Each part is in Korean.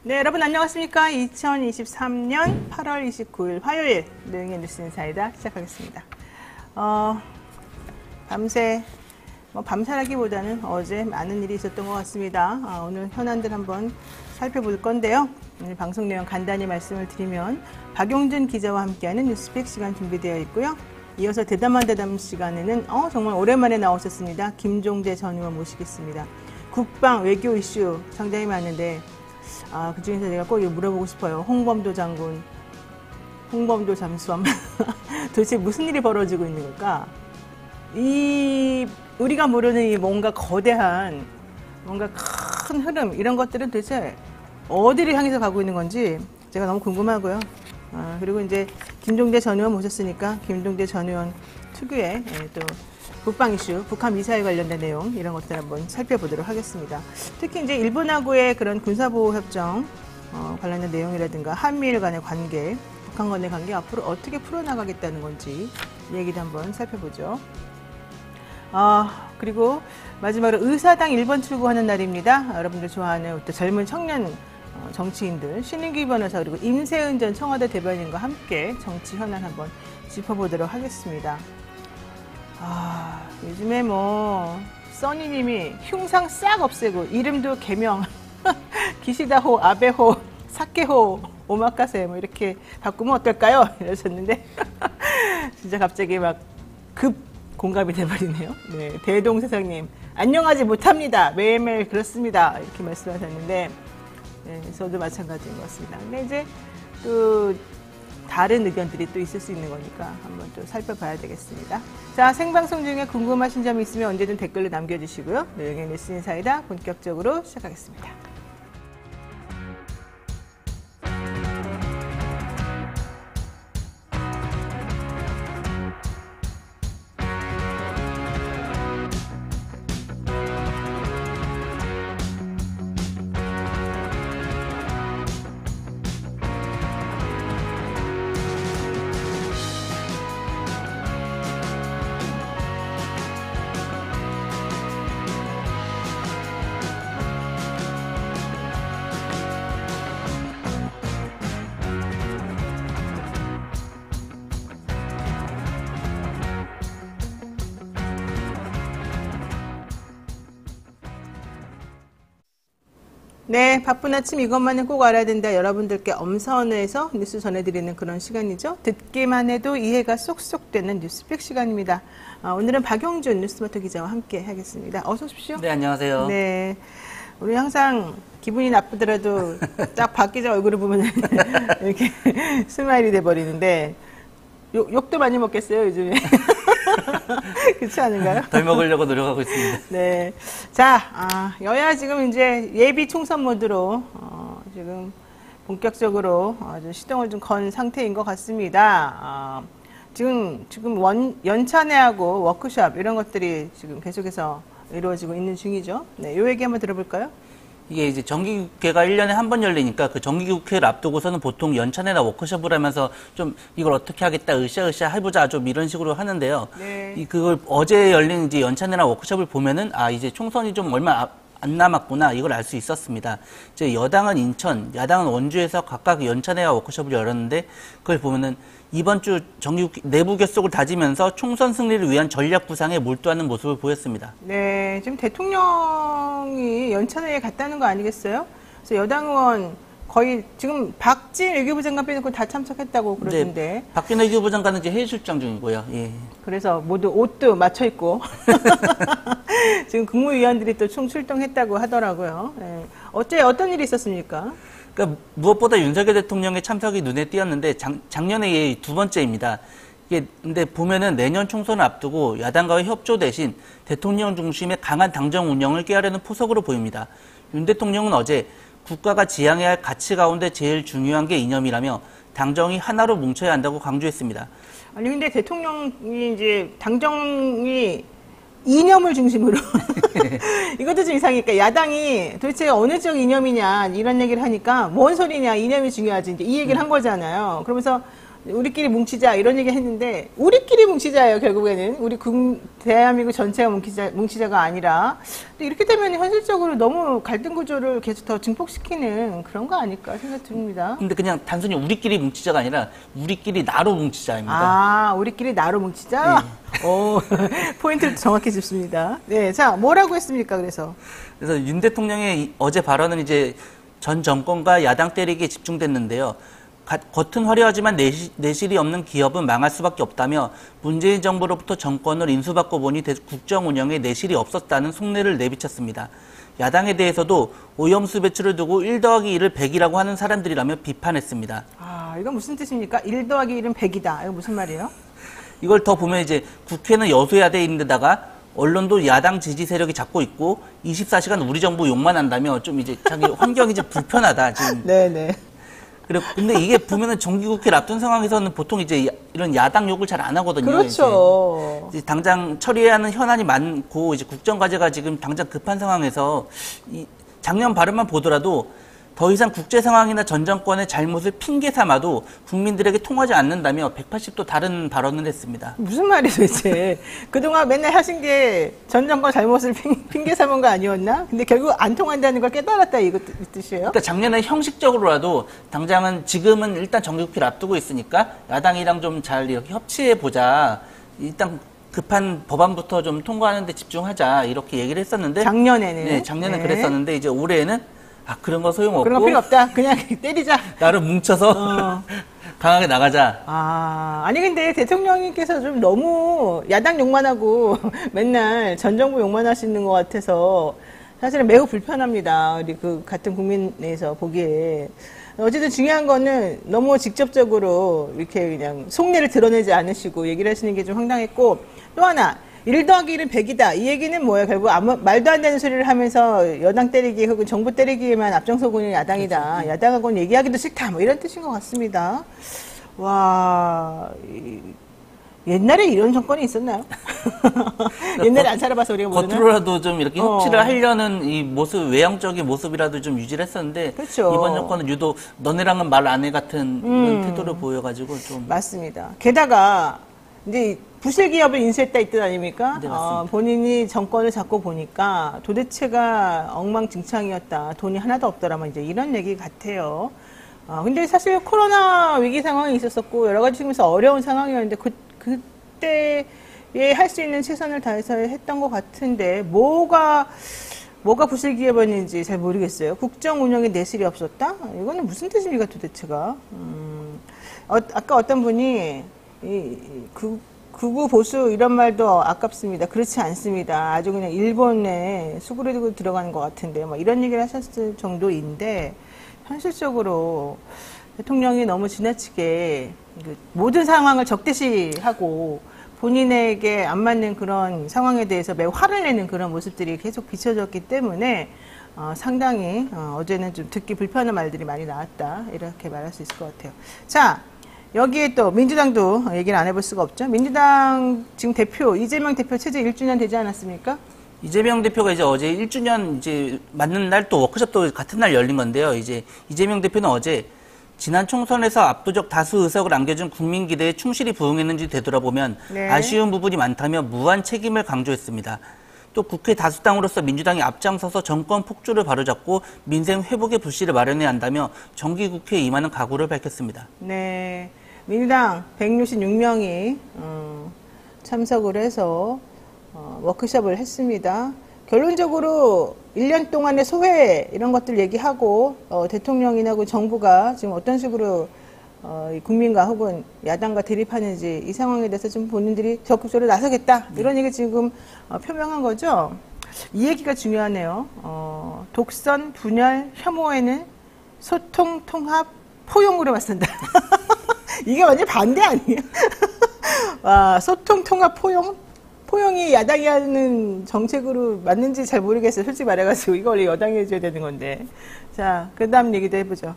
네, 여러분 안녕하십니까? 2023년 8월 29일 화요일 노영의 뉴스 인사이다 시작하겠습니다. 밤새 밤새라기보다는 어제 많은 일이 있었던 것 같습니다. 오늘 현안들 한번 살펴볼 건데요. 오늘 방송 내용 간단히 말씀을 드리면 박용준 기자와 함께하는 뉴스픽 시간 준비되어 있고요. 이어서 대담한 대담 시간에는 정말 오랜만에 나오셨습니다. 김종대 전 의원 모시겠습니다. 국방 외교 이슈 상당히 많은데 그 중에서 제가 꼭 이거 물어보고 싶어요. 홍범도 장군, 홍범도 잠수함. 도대체 무슨 일이 벌어지고 있는 걸까? 우리가 모르는 이 뭔가 거대한, 뭔가 큰 흐름, 이런 것들은 도대체 어디를 향해서 가고 있는 건지 제가 너무 궁금하고요. 그리고 이제 김종대 전 의원 모셨으니까 김종대 전 의원 특유의 또 국방 이슈, 북한 미사일 관련된 내용 이런 것들 한번 살펴보도록 하겠습니다. 특히 이제 일본하고의 그런 군사보호 협정 관련된 내용이라든가 한미일 간의 관계, 북한 간의 관계 앞으로 어떻게 풀어나가겠다는 건지 얘기도 한번 살펴보죠. 그리고 마지막으로 의사당 1번 출구하는 날입니다. 여러분들 좋아하는 또 젊은 청년 정치인들, 신인기 변호사 그리고 임세은 전 청와대 대변인과 함께 정치 현안 한번 짚어보도록 하겠습니다. 요즘에 써니님이 흉상 싹 없애고 이름도 개명 기시다호, 아베호, 사케호, 오마카세 이렇게 바꾸면 어떨까요? 이러셨는데 진짜 갑자기 막 급 공감이 돼버리네요. 네, 대동세상님 안녕하지 못합니다. 매일매일 그렇습니다. 이렇게 말씀하셨는데 네, 저도 마찬가지인 것 같습니다. 근데 이제 또 다른 의견들이 또 있을 수 있는 거니까 한번 또 살펴봐야 되겠습니다. 자, 생방송 중에 궁금하신 점이 있으면 언제든 댓글로 남겨주시고요. 노영의 뉴스 인사이다 본격적으로 시작하겠습니다. 네, 바쁜 아침 이것만은 꼭 알아야 된다. 여러분들께 엄선해서 뉴스 전해드리는 그런 시간이죠. 듣기만 해도 이해가 쏙쏙 되는 뉴스픽 시간입니다. 오늘은 박용준 뉴스버터 기자와 함께 하겠습니다. 어서 오십시오. 네, 안녕하세요. 네, 우리 항상 기분이 나쁘더라도 딱 박 기자 얼굴을 보면 이렇게 스마일이 돼버리는데 욕도 많이 먹겠어요, 요즘에. 그렇지 않은가요? 덜 먹으려고 노력하고 있습니다. 네. 자, 여야 지금 이제 예비 총선 모드로, 지금 본격적으로 좀 시동을 좀 건 상태인 것 같습니다. 지금 연찬회하고 워크숍 이런 것들이 지금 계속해서 이루어지고 있는 중이죠. 네. 요 얘기 한번 들어볼까요? 이게 이제 정기국회가 1년에 한 번 열리니까 그 정기국회를 앞두고서는 보통 연찬회나 워크숍을 하면서 좀 이걸 어떻게 하겠다, 으쌰으쌰 해보자 좀 이런 식으로 하는데요. 네. 그걸 어제 열린 이제 연찬회나 워크숍을 보면은 이제 총선이 좀 얼마 안 남았구나 이걸 알 수 있었습니다. 이제 여당은 인천, 야당은 원주에서 각각 연찬회와 워크숍을 열었는데 그걸 보면은 이번 주 정기국회 내부 결속을 다지면서 총선 승리를 위한 전략 구상에 몰두하는 모습을 보였습니다. 네, 지금 대통령이 연찬회에 갔다는 거 아니겠어요? 그래서 여당 의원 거의 지금 박진 외교부 장관 빼놓고 다 참석했다고 그러던데. 네, 박진 외교부 장관은 이제 해외 출장 중이고요. 예. 그래서 모두 옷도 맞춰 입고 지금 국무위원들이 또 총출동했다고 하더라고요. 네. 어떤 일이 있었습니까? 그러니까 무엇보다 윤석열 대통령의 참석이 눈에 띄었는데 작년에 두 번째입니다. 이게 근데 보면은 내년 총선을 앞두고 야당과의 협조 대신 대통령 중심의 강한 당정 운영을 꾀하려는 포석으로 보입니다. 윤 대통령은 어제 국가가 지향해야 할 가치 가운데 제일 중요한 게 이념이라며 당정이 하나로 뭉쳐야 한다고 강조했습니다. 아니 근데 대통령이 이제 당정이 이념을 중심으로 이것도 좀 이상하니까 야당이 도대체 어느 쪽 이념이냐 이런 얘기를 하니까 뭔 소리냐 이념이 중요하지 이제 이 얘기를 한 거잖아요. 그러면서 우리끼리 뭉치자 이런 얘기 했는데 우리끼리 뭉치자예요. 결국에는 우리 대한민국 전체가 뭉치자가 아니라 근데 이렇게 되면 현실적으로 너무 갈등 구조를 계속 더 증폭시키는 그런 거 아닐까 생각 듭니다. 근데 그냥 단순히 우리끼리 뭉치자가 아니라 우리끼리 나로 뭉치자입니다. 아, 우리끼리 나로 뭉치자? 네. 오, 포인트를 정확히 짚습니다. 네, 자, 뭐라고 했습니까, 그래서 윤 대통령의 어제 발언은 이제 전 정권과 야당 때리기에 집중됐는데요. 겉은 화려하지만 내실이 없는 기업은 망할 수밖에 없다며 문재인 정부로부터 정권을 인수받고 보니 국정 운영에 내실이 없었다는 속내를 내비쳤습니다. 야당에 대해서도 오염수 배출을 두고 1 더하기 1을 100이라고 하는 사람들이라며 비판했습니다. 아, 이건 무슨 뜻입니까? 1 더하기 1은 100이다. 이거 무슨 말이에요? 이걸 더 보면 이제 국회는 여소야대에 있는데다가 언론도 야당 지지 세력이 잡고 있고 24시간 우리 정부 욕만 한다며 좀 이제 자기 환경이 좀 불편하다 지금. 네네. 그리고 근데 이게 보면은 정기국회를 앞둔 상황에서는 보통 이제 이런 야당 욕을 잘 안 하거든요. 그렇죠. 이제 당장 처리해야 하는 현안이 많고 이제 국정과제가 지금 당장 급한 상황에서 이 작년 발언만 보더라도 더 이상 국제 상황이나 전 정권의 잘못을 핑계 삼아도 국민들에게 통하지 않는다며 180도 다른 발언을 했습니다. 무슨 말이에요, 도대체? 그동안 맨날 하신 게 전 정권 잘못을 핑계 삼은 거 아니었나? 근데 결국 안 통한다는 걸 깨달았다, 이 뜻이에요? 그러니까 작년에 형식적으로라도 당장은 지금은 일단 정기국회를 앞두고 있으니까 야당이랑 좀 잘 이렇게 협치해보자. 일단 급한 법안부터 좀 통과하는 데 집중하자. 이렇게 얘기를 했었는데. 작년에는. 네, 작년엔 그랬었는데 이제 올해는 그런 거 소용없고. 그런 거 필요 없다. 그냥 때리자. 나를 뭉쳐서 강하게 나가자. 아니 근데 대통령님께서 좀 너무 야당 욕만 하고 맨날 전 정부 욕만 하시는 것 같아서 사실은 매우 불편합니다. 우리 그 같은 국민 내에서 보기에. 어쨌든 중요한 거는 너무 직접적으로 이렇게 그냥 속내를 드러내지 않으시고 얘기를 하시는 게 좀 황당했고 또 하나 1 더하기 1은 100이다. 이 얘기는 뭐예요? 결국 말도 안 되는 소리를 하면서 여당 때리기 혹은 정부 때리기에만 앞장서고 있는 야당이다. 그렇죠. 야당하고는 얘기하기도 싫다. 뭐 이런 뜻인 것 같습니다. 와, 옛날에 이런 정권이 있었나요? 옛날에 안 살아봐서 우리가 모르나? 겉으로라도 좀 이렇게 협치를 하려는 이 모습, 외형적인 모습이라도 좀 유지를 했었는데 그렇죠. 이번 정권은 유독 너네랑은 말 안 해 같은 이런 태도를 보여가지고 좀 맞습니다. 게다가 이제 부실 기업을 인수했다 이 뜻 아닙니까? 네, 맞습니다. 본인이 정권을 잡고 보니까 도대체가 엉망진창이었다. 돈이 하나도 없더라면 이제 이런 얘기 같아요. 근데 사실 코로나 위기 상황이 있었었고 여러 가지 측면에서 어려운 상황이었는데 그때에 할 수 있는 최선을 다해서 했던 것 같은데 뭐가 부실 기업이었는지 잘 모르겠어요. 국정 운영에 내실이 없었다? 이거는 무슨 뜻입니까 도대체가? 아까 어떤 분이 극우 보수 이런 말도 아깝습니다. 그렇지 않습니다. 아주 그냥 일본에 수그리고 들어가는 것 같은데 뭐 이런 얘기를 하셨을 정도인데 현실적으로 대통령이 너무 지나치게 모든 상황을 적대시하고 본인에게 안 맞는 그런 상황에 대해서 매우 화를 내는 그런 모습들이 계속 비춰졌기 때문에 상당히 어제는 좀 듣기 불편한 말들이 많이 나왔다 이렇게 말할 수 있을 것 같아요. 자, 여기에 또 민주당도 얘기를 안 해볼 수가 없죠. 민주당 지금 대표 이재명 대표 체제 1주년 되지 않았습니까? 이재명 대표가 이제 어제 1주년 이제 맞는 날 또 워크숍도 같은 날 열린 건데요. 이제 이재명 대표는 어제 지난 총선에서 압도적 다수 의석을 안겨준 국민 기대에 충실히 부응했는지 되돌아보면 네. 아쉬운 부분이 많다며 무한 책임을 강조했습니다. 또 국회 다수당으로서 민주당이 앞장서서 정권 폭주를 바로잡고 민생 회복의 불씨를 마련해야 한다며 정기국회에 임하는 각오를 밝혔습니다. 네, 민주당 166명이 참석을 해서 워크숍을 했습니다. 결론적으로 1년 동안의 소회 이런 것들 얘기하고 대통령이나 정부가 지금 어떤 식으로 국민과 혹은 야당과 대립하는지 이 상황에 대해서 좀 본인들이 적극적으로 나서겠다 이런 얘기 지금 표명한 거죠. 이 얘기가 중요하네요. 독선, 분열, 혐오에는 소통, 통합, 포용으로 맞선다. 이게 완전 반대 아니에요? 와, 소통, 통합, 포용? 포용이 야당이 하는 정책으로 맞는지 잘 모르겠어요. 솔직히 말해가지고 이거 원래 여당이 해줘야 되는 건데. 자, 그 다음 얘기도 해보죠.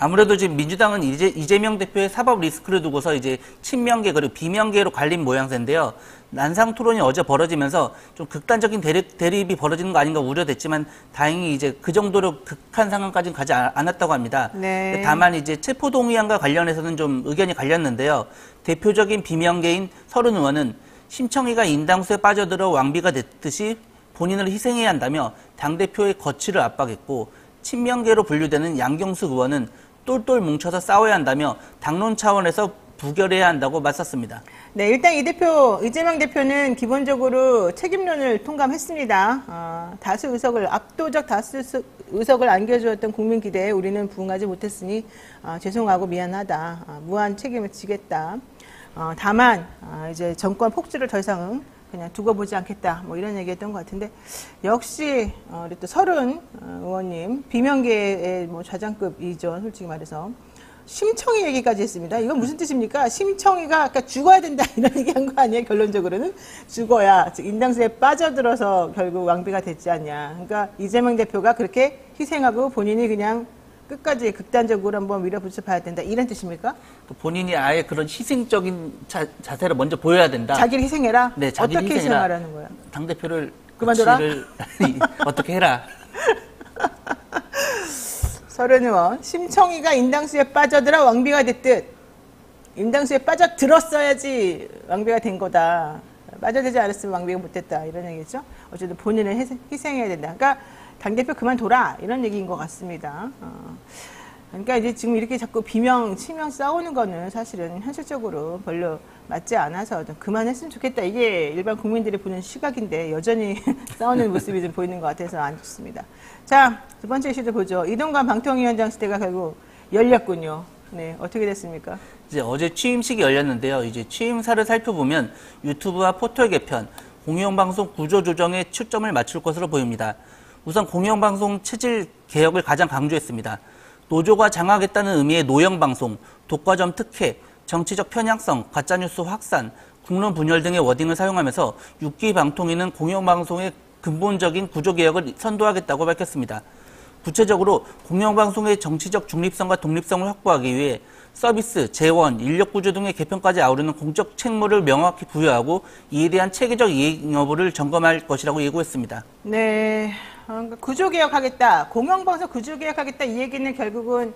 아무래도 지금 민주당은 이재명 대표의 사법 리스크를 두고서 이제 친명계 그리고 비명계로 갈린 모양새인데요. 난상 토론이 어제 벌어지면서 좀 극단적인 대립이 벌어지는 거 아닌가 우려됐지만 다행히 이제 그 정도로 극한 상황까지는 가지 않았다고 합니다. 네. 다만 이제 체포동의안과 관련해서는 좀 의견이 갈렸는데요. 대표적인 비명계인 서른 의원은 심청이가 인당수에 빠져들어 왕비가 됐듯이 본인을 희생해야 한다며 당대표의 거취를 압박했고, 친명계로 분류되는 양경수 의원은 똘똘 뭉쳐서 싸워야 한다며 당론 차원에서 부결해야 한다고 맞섰습니다. 네, 일단 이재명 대표는 기본적으로 책임론을 통감했습니다. 다수 의석을, 압도적 다수 의석을 안겨주었던 국민 기대에 우리는 부응하지 못했으니 죄송하고 미안하다. 무한 책임을 지겠다. 다만 이제 정권 폭주를 더 이상은 그냥 두고 보지 않겠다. 뭐 이런 얘기했던 것 같은데, 역시 우리 또 서른 의원님 비명계의 뭐 좌장급이죠. 솔직히 말해서 심청이 얘기까지 했습니다. 이건 무슨 뜻입니까? 심청이가 아까 죽어야 된다 이런 얘기한 거 아니에요? 결론적으로는 죽어야, 즉 인당수에 빠져들어서 결국 왕비가 됐지 않냐. 그러니까 이재명 대표가 그렇게 희생하고 본인이 그냥 끝까지 극단적으로 한번 밀어붙여 봐야 된다 이런 뜻입니까? 본인이 아예 그런 희생적인 자세를 먼저 보여야 된다. 자기를 희생해라? 네, 자기를 어떻게 희생해라. 희생하라는 거야? 당대표를 그만둬라? 어떻게 해라. 서른 의원, 심청이가 인당수에 빠져들어 왕비가 됐듯 인당수에 빠져들었어야지 왕비가 된 거다. 빠져들지 않았으면 왕비가 못됐다 이런 얘기죠. 어쨌든 본인을 희생해야 된다. 그러니까 당대표 그만둬라 이런 얘기인 것 같습니다. 그러니까 이제 지금 이렇게 자꾸 비명, 치명 싸우는 거는 사실은 현실적으로 별로 맞지 않아서 좀 그만했으면 좋겠다. 이게 일반 국민들이 보는 시각인데 여전히 싸우는 모습이 좀 보이는 것 같아서 안 좋습니다. 자, 두 번째 이슈도 보죠. 이동관 방통위원장 시대가 결국 열렸군요. 네, 어떻게 됐습니까? 이제 어제 취임식이 열렸는데요. 이제 취임사를 살펴보면 유튜브와 포털 개편, 공영방송 구조 조정에 초점을 맞출 것으로 보입니다. 우선 공영방송 체질 개혁을 가장 강조했습니다. 노조가 장악했다는 의미의 노영방송, 독과점 특혜, 정치적 편향성, 가짜뉴스 확산, 국론 분열 등의 워딩을 사용하면서 6기 방통위는 공영방송의 근본적인 구조개혁을 선도하겠다고 밝혔습니다. 구체적으로 공영방송의 정치적 중립성과 독립성을 확보하기 위해 서비스, 재원, 인력구조 등의 개편까지 아우르는 공적 책무를 명확히 부여하고 이에 대한 체계적 이행 여부를 점검할 것이라고 예고했습니다. 네, 구조개혁하겠다, 공영방송 구조개혁하겠다 이 얘기는 결국은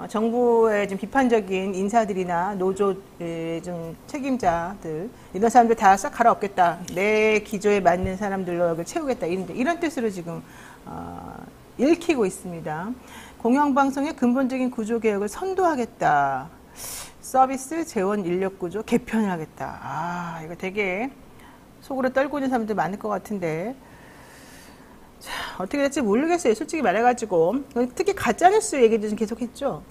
정부의 좀 비판적인 인사들이나 노조의 좀 책임자들 이런 사람들 다 싹 갈아엎겠다. 내 기조에 맞는 사람들로 여기 채우겠다. 이런 뜻으로 지금 읽히고 있습니다. 공영방송의 근본적인 구조개혁을 선도하겠다. 서비스, 재원, 인력구조 개편을 하겠다. 이거 되게 속으로 떨고 있는 사람들 많을 것 같은데 자, 어떻게 될지 모르겠어요. 솔직히 말해가지고. 특히 가짜뉴스 얘기도 좀 계속했죠.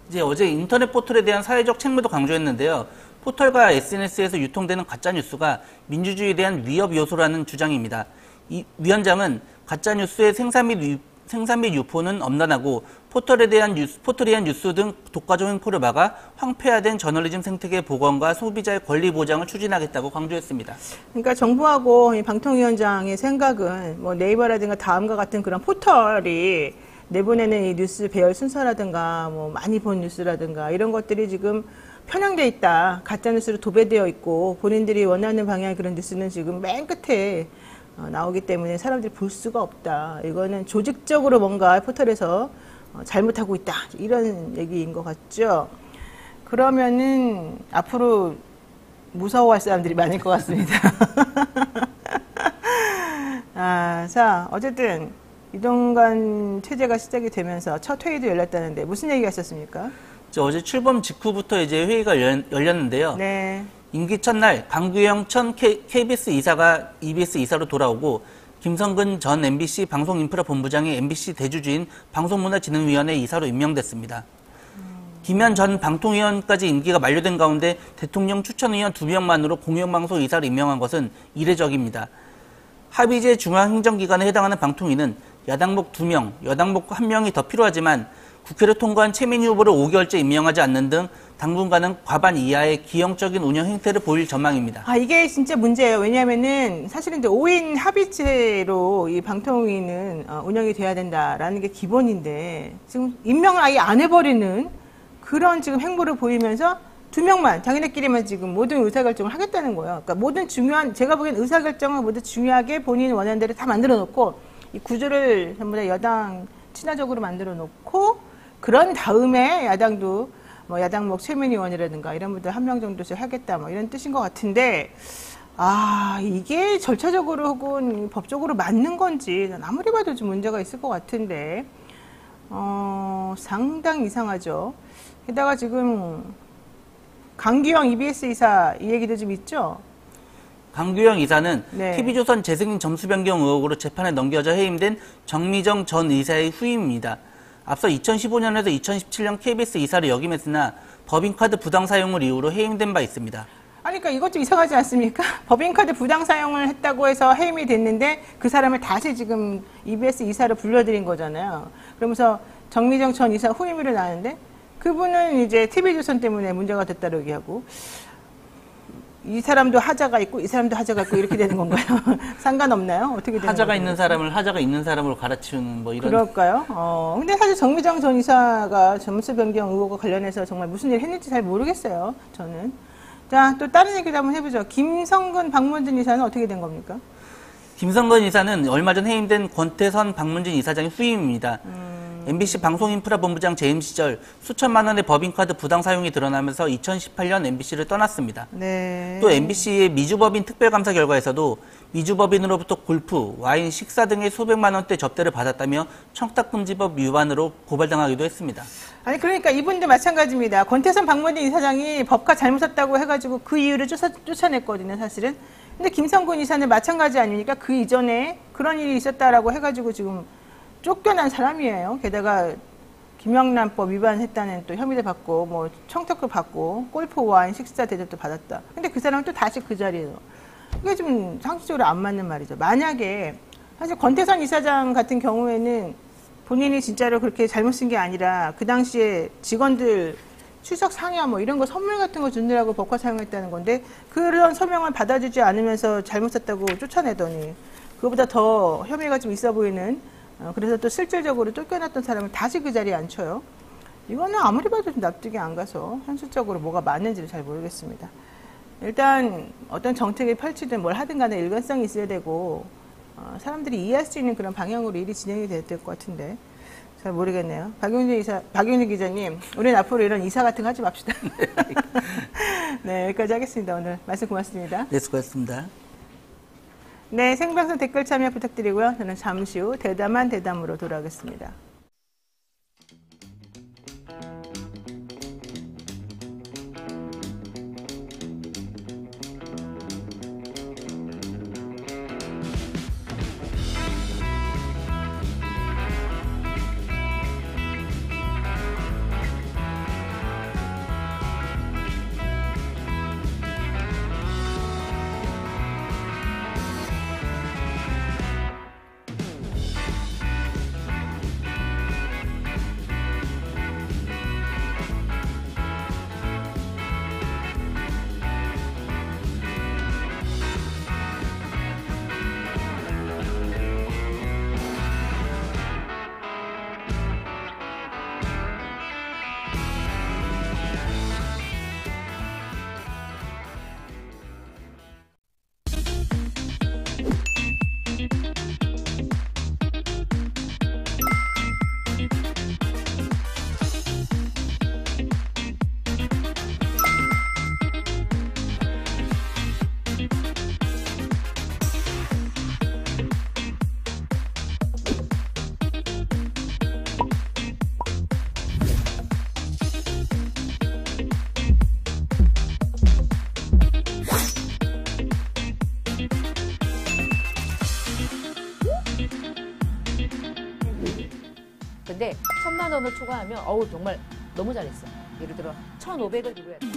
이제 어제 인터넷 포털에 대한 사회적 책무도 강조했는데요. 포털과 SNS에서 유통되는 가짜뉴스가 민주주의에 대한 위협 요소라는 주장입니다. 이 위원장은 가짜뉴스의 생산 및 유포는 엄단하고 포털에 대한 뉴스 등 독과점 횡포를 막아 황폐화된 저널리즘 생태계 복원과 소비자의 권리 보장을 추진하겠다고 강조했습니다. 그러니까 정부하고 이 방통위원장의 생각은 뭐 네이버라든가 다음과 같은 그런 포털이 내보내는 이 뉴스 배열 순서라든가 뭐 많이 본 뉴스라든가 이런 것들이 지금 편향돼 있다. 가짜 뉴스로 도배되어 있고 본인들이 원하는 방향의 그런 뉴스는 지금 맨 끝에 나오기 때문에 사람들이 볼 수가 없다. 이거는 조직적으로 뭔가 포털에서 잘못하고 있다. 이런 얘기인 것 같죠. 그러면은 앞으로 무서워할 사람들이 많을 것 같습니다. 자, 어쨌든 이동관 체제가 시작이 되면서 첫 회의도 열렸다는데 무슨 얘기가 있었습니까? 어제 출범 직후부터 이제 회의가 열렸는데요. 네. 임기 첫날 강규영 전 KBS 이사가 EBS 이사로 돌아오고 김성근 전 MBC 방송인프라본부장이 MBC 대주주인 방송문화진흥위원회 이사로 임명됐습니다. 김현 전 방통위원까지 임기가 만료된 가운데 대통령 추천위원 2명만으로 공영방송 이사를 임명한 것은 이례적입니다. 합의제 중앙행정기관에 해당하는 방통위는 야당복 2명, 여당복 1명이 더 필요하지만 국회를 통과한 최민희 후보를 5개월째 임명하지 않는 등 당분간은 과반 이하의 기형적인 운영 행태를 보일 전망입니다. 이게 진짜 문제예요. 왜냐하면은 사실은 이제 5인 합의체로 이 방통위는 운영이 돼야 된다라는 게 기본인데 지금 임명을 아예 안 해버리는 그런 지금 행보를 보이면서 2명만 자기네끼리만 지금 모든 의사결정을 하겠다는 거예요. 그러니까 모든 중요한 제가 보기엔 의사결정을 모두 중요하게 본인 원하는 대로 다 만들어 놓고 이 구조를 전부 다 여당 친화적으로 만들어 놓고 그런 다음에 야당도 뭐 야당목 최민희 의원이라든가 이런 분들 1명 정도씩 하겠다 뭐 이런 뜻인 것 같은데 이게 절차적으로 혹은 법적으로 맞는 건지 난 아무리 봐도 좀 문제가 있을 것 같은데 상당히 이상하죠. 게다가 지금 강규영 EBS 이사 이 얘기도 좀 있죠. 강규영 이사는 네. TV조선 재승인 점수 변경 의혹으로 재판에 넘겨져 해임된 정미정 전 이사의 후임입니다. 앞서 2015년에서 2017년 KBS 이사를 역임했으나 법인카드 부당 사용을 이유로 해임된 바 있습니다. 그러니까 이것 좀 이상하지 않습니까? 법인카드 부당 사용을 했다고 해서 해임이 됐는데 그 사람을 다시 지금 EBS 이사로 불러들인 거잖아요. 그러면서 정미정 전 이사 후임으로 나왔는데 그분은 이제 TV조선 때문에 문제가 됐다고 얘기하고 이 사람도 하자가 있고 이 사람도 하자가 있고 이렇게 되는 건가요? 상관없나요? 어떻게 되는 하자가 거죠? 있는 사람을 하자가 있는 사람으로 갈아치우는 뭐 이런. 그럴까요? 근데 사실 정미정 전 이사가 점수 변경 의혹과 관련해서 정말 무슨 일을 했는지 잘 모르겠어요. 저는. 자, 또 다른 얘기도 한번 해보죠. 김성근 박문진 이사는 어떻게 된 겁니까? 김성근 이사는 얼마 전 해임된 권태선 박문진 이사장의 후임입니다. MBC 방송인프라본부장 재임 시절 수천만 원의 법인카드 부당 사용이 드러나면서 2018년 MBC를 떠났습니다. 네. 또 MBC의 미주법인 특별감사 결과에서도 미주법인으로부터 골프, 와인, 식사 등의 수백만 원대 접대를 받았다며 청탁금지법 위반으로 고발당하기도 했습니다. 아니 그러니까 이분도 마찬가지입니다. 권태선 박문진 이사장이 법과 잘못했다고 해가지고 그 이유를 쫓아냈거든요, 사실은. 근데 김성근 이사는 마찬가지 아닙니까? 그 이전에 그런 일이 있었다라고 해가지고 지금 쫓겨난 사람이에요. 게다가 김영란법 위반했다는 또 혐의를 받고 뭐 청탁도 받고 골프 와인 식사 대접도 받았다. 근데 그 사람은 또 다시 그 자리에서 이게 좀 상식적으로 안 맞는 말이죠. 만약에 사실 권태선 이사장 같은 경우에는 본인이 진짜로 그렇게 잘못 쓴 게 아니라 그 당시에 직원들 추석 상야 뭐 이런 거 선물 같은 거 주느라고 법과 사용했다는 건데 그런 서명을 받아주지 않으면서 잘못 썼다고 쫓아내더니 그거보다 더 혐의가 좀 있어 보이는 그래서 또 실질적으로 쫓겨났던 사람을 다시 그 자리에 앉혀요. 이거는 아무리 봐도 좀 납득이 안 가서 현실적으로 뭐가 맞는지를 잘 모르겠습니다. 일단 어떤 정책을 펼치든 뭘 하든 간에 일관성이 있어야 되고 사람들이 이해할 수 있는 그런 방향으로 일이 진행이 돼야 될 것 같은데 잘 모르겠네요. 박용진 기자님, 우리는 앞으로 이런 이사 같은 거 하지 맙시다. 네, 여기까지 하겠습니다. 오늘 말씀 고맙습니다. 네, 수고하셨습니다. 네, 생방송 댓글 참여 부탁드리고요. 저는 잠시 후 대담한 대담으로 돌아오겠습니다. 근데 1,000만 원을 초과하면 어우 정말 너무 잘했어. 예를 들어 1,500을 들어야 돼.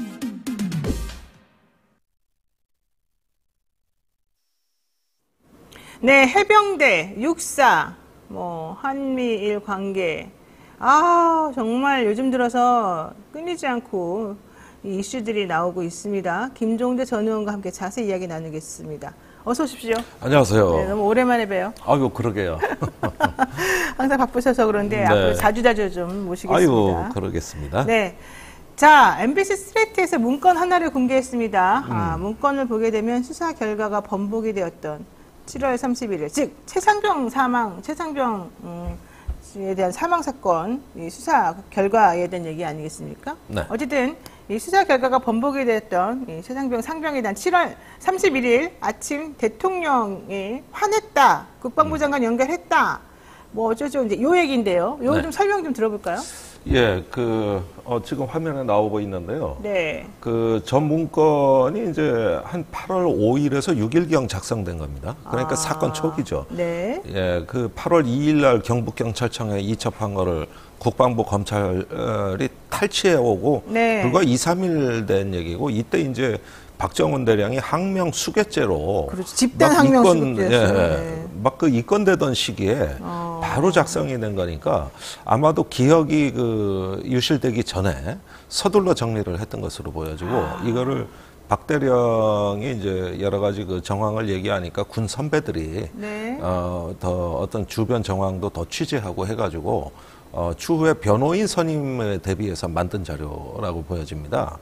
네, 해병대, 육사, 뭐 한미일 관계. 아, 정말 요즘 들어서 끊이지 않고 이 이슈들이 나오고 있습니다. 김종대 전 의원과 함께 자세히 이야기 나누겠습니다. 어서 오십시오. 안녕하세요. 네, 너무 오랜만에 봬요. 아이고, 그러게요. 항상 바쁘셔서 그런데 네. 앞으로 자주자주 좀 모시겠습니다. 아이고, 그러겠습니다. 네. 자, MBC 스트레이트에서 문건 하나를 공개했습니다. 문건을 보게 되면 수사 결과가 번복이 되었던 7월 31일, 즉 최상병에 대한 사망 사건 이 수사 결과에 대한 얘기 아니겠습니까? 네. 어쨌든 이 수사 결과가 번복이 되었던 이 최상병 상병에 대한 7월 31일 아침 대통령이 화냈다, 국방부 장관 연결했다, 뭐 어쩌죠 이제 요 얘기인데요. 요거 네. 좀 설명 좀 들어볼까요? 예, 지금 화면에 나오고 있는데요. 네. 전 문건이 이제 한 8월 5일에서 6일경 작성된 겁니다. 그러니까 사건 초기죠. 네. 예, 8월 2일 날 경북경찰청에 이첩한 거를 국방부 검찰이 탈취해 오고 네. 불과 2, 3일 된 얘기고 이때 이제 박정훈 대령이 항명 수괴죄로 그렇죠. 집단 항명 수괴죄였어요. 예, 막 입건되던 시기에 바로 작성이 된 거니까 아마도 기억이 유실되기 전에 서둘러 정리를 했던 것으로 보여지고 이거를 박 대령이 이제 여러 가지 정황을 얘기하니까 군 선배들이 네. 더 어떤 주변 정황도 더 취재하고 해가지고 추후에 변호인 선임에 대비해서 만든 자료라고 보여집니다.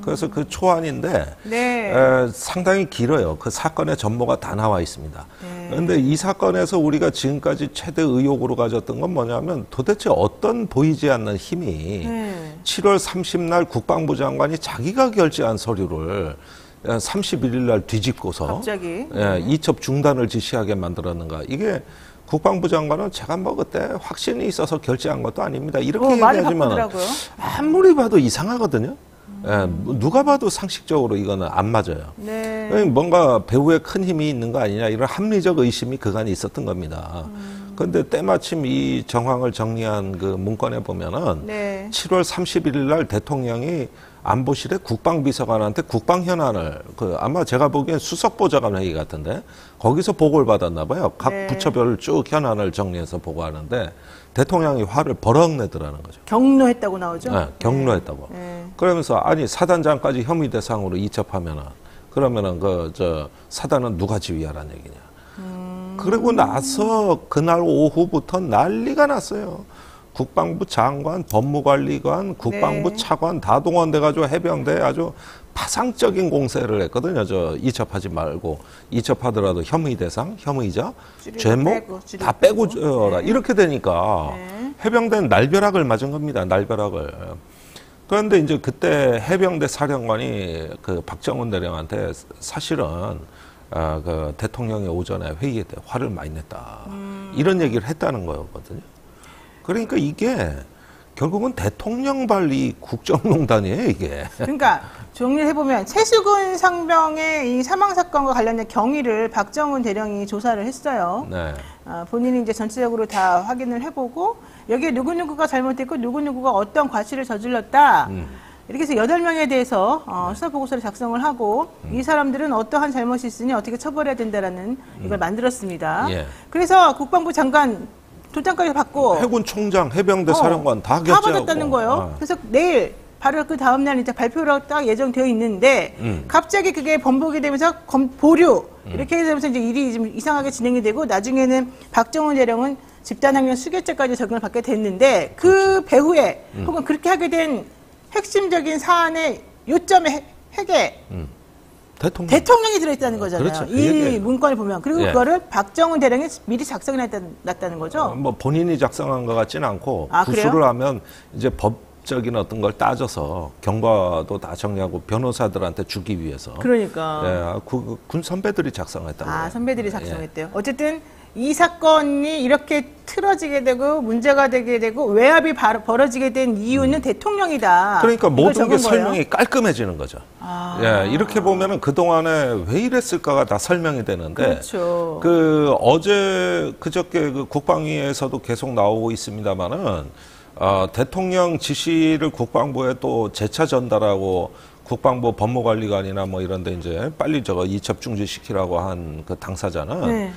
그래서 초안인데 네. 상당히 길어요. 그 사건의 전모가 다 나와 있습니다. 그런데 이 사건에서 우리가 지금까지 최대 의혹으로 가졌던 건 뭐냐면 도대체 어떤 보이지 않는 힘이 7월 30날 국방부 장관이 자기가 결제한 서류를 31일 날 뒤집고서 갑자기 이첩 중단을 지시하게 만들었는가. 이게 국방부 장관은 제가 뭐 그때 확신이 있어서 결제한 것도 아닙니다. 이렇게 많이 얘기하지만 바꾸더라고요. 아무리 봐도 이상하거든요. 예, 누가 봐도 상식적으로 이거는 안 맞아요. 네. 뭔가 배후에 큰 힘이 있는 거 아니냐 이런 합리적 의심이 그간에 있었던 겁니다. 그런데 때마침 이 정황을 정리한 문건에 보면은 네. 7월 31일 날 대통령이 안보실의 국방비서관한테 국방현안을 아마 제가 보기엔 수석보좌관 회의 같은데 거기서 보고를 받았나 봐요. 각 네. 부처별 쭉 현안을 정리해서 보고하는데 대통령이 화를 버럭 내더라는 거죠. 경로했다고 나오죠? 네, 경로했다고. 네. 그러면서 아니 사단장까지 혐의 대상으로 이첩하면은 그러면은 사단은 누가 지휘하라는 얘기냐. 그러고 나서 그날 오후부터 난리가 났어요. 국방부 장관, 법무관리관, 국방부 네. 차관 다 동원돼가지고 해병대에 아주 파상적인 공세를 했거든요. 이첩하지 말고 이첩하더라도 혐의 대상, 혐의자, 죄목 다 빼고 줘라. 네. 이렇게 되니까 네. 해병대는 날벼락을 맞은 겁니다. 날벼락을. 그런데 이제 그때 해병대 사령관이 박정훈 대령한테 사실은 대통령이 오전에 회의에 때 화를 많이 냈다. 이런 얘기를 했다는 거거든요. 그러니까 이게 결국은 대통령 발리 국정농단이에요, 이게. 그러니까 정리를 해보면 최수근 상병의 이 사망 사건과 관련된 경위를 박정훈 대령이 조사를 했어요. 네. 본인이 이제 전체적으로 다 확인을 해보고 여기에 누구누구가 잘못했고 누구누구가 어떤 과실을 저질렀다. 이렇게 해서 8명에 대해서 수사 보고서를 작성을 하고 이 사람들은 어떠한 잘못이 있으니 어떻게 처벌해야 된다라는 이걸 만들었습니다. 예. 그래서 국방부 장관 도장까지 받고 해군 총장, 해병대 사령관 다 결제하고. 받았다는 거예요. 그래서 내일 바로 그 다음 날 이제 발표로 딱 예정되어 있는데 갑자기 그게 번복이 되면서 보류 이렇게 되면서 이제 일이 좀 이상하게 진행이 되고 나중에는 박정훈 대령은 집단항명 수괴죄까지 적용을 받게 됐는데 그 배후에 혹은 그렇게 하게 된 핵심적인 사안의 요점의 핵에 대통령이 들어있다는 거잖아요. 그렇죠. 그 이 얘기예요. 문건을 보면. 그리고 예. 그거를 박정훈 대령이 미리 작성해 놨다는 거죠. 뭐 본인이 작성한 것 같지는 않고 그래요? 구술을 하면 이제 법적인 어떤 걸 따져서 경과도 다 정리하고 변호사들한테 주기 위해서. 그러니까. 군 선배들이 작성했다는 거예요. 선배들이 작성했대요. 어쨌든 이 사건이 이렇게 틀어지게 되고 문제가 되게 되고 외압이 벌어지게 된 이유는 대통령이다. 그러니까 이걸 모든 게 적은 거예요. 설명이 깔끔해지는 거죠. 예, 이렇게 보면은 그동안에 왜 이랬을까가 다 설명이 되는데. 그렇죠. 그저께 국방위에서도 계속 나오고 있습니다만은, 대통령 지시를 국방부에 또 재차 전달하고 국방부 법무관리관이나 뭐 이런데 이제 빨리 이첩 중지시키라고 한 그 당사자는 네.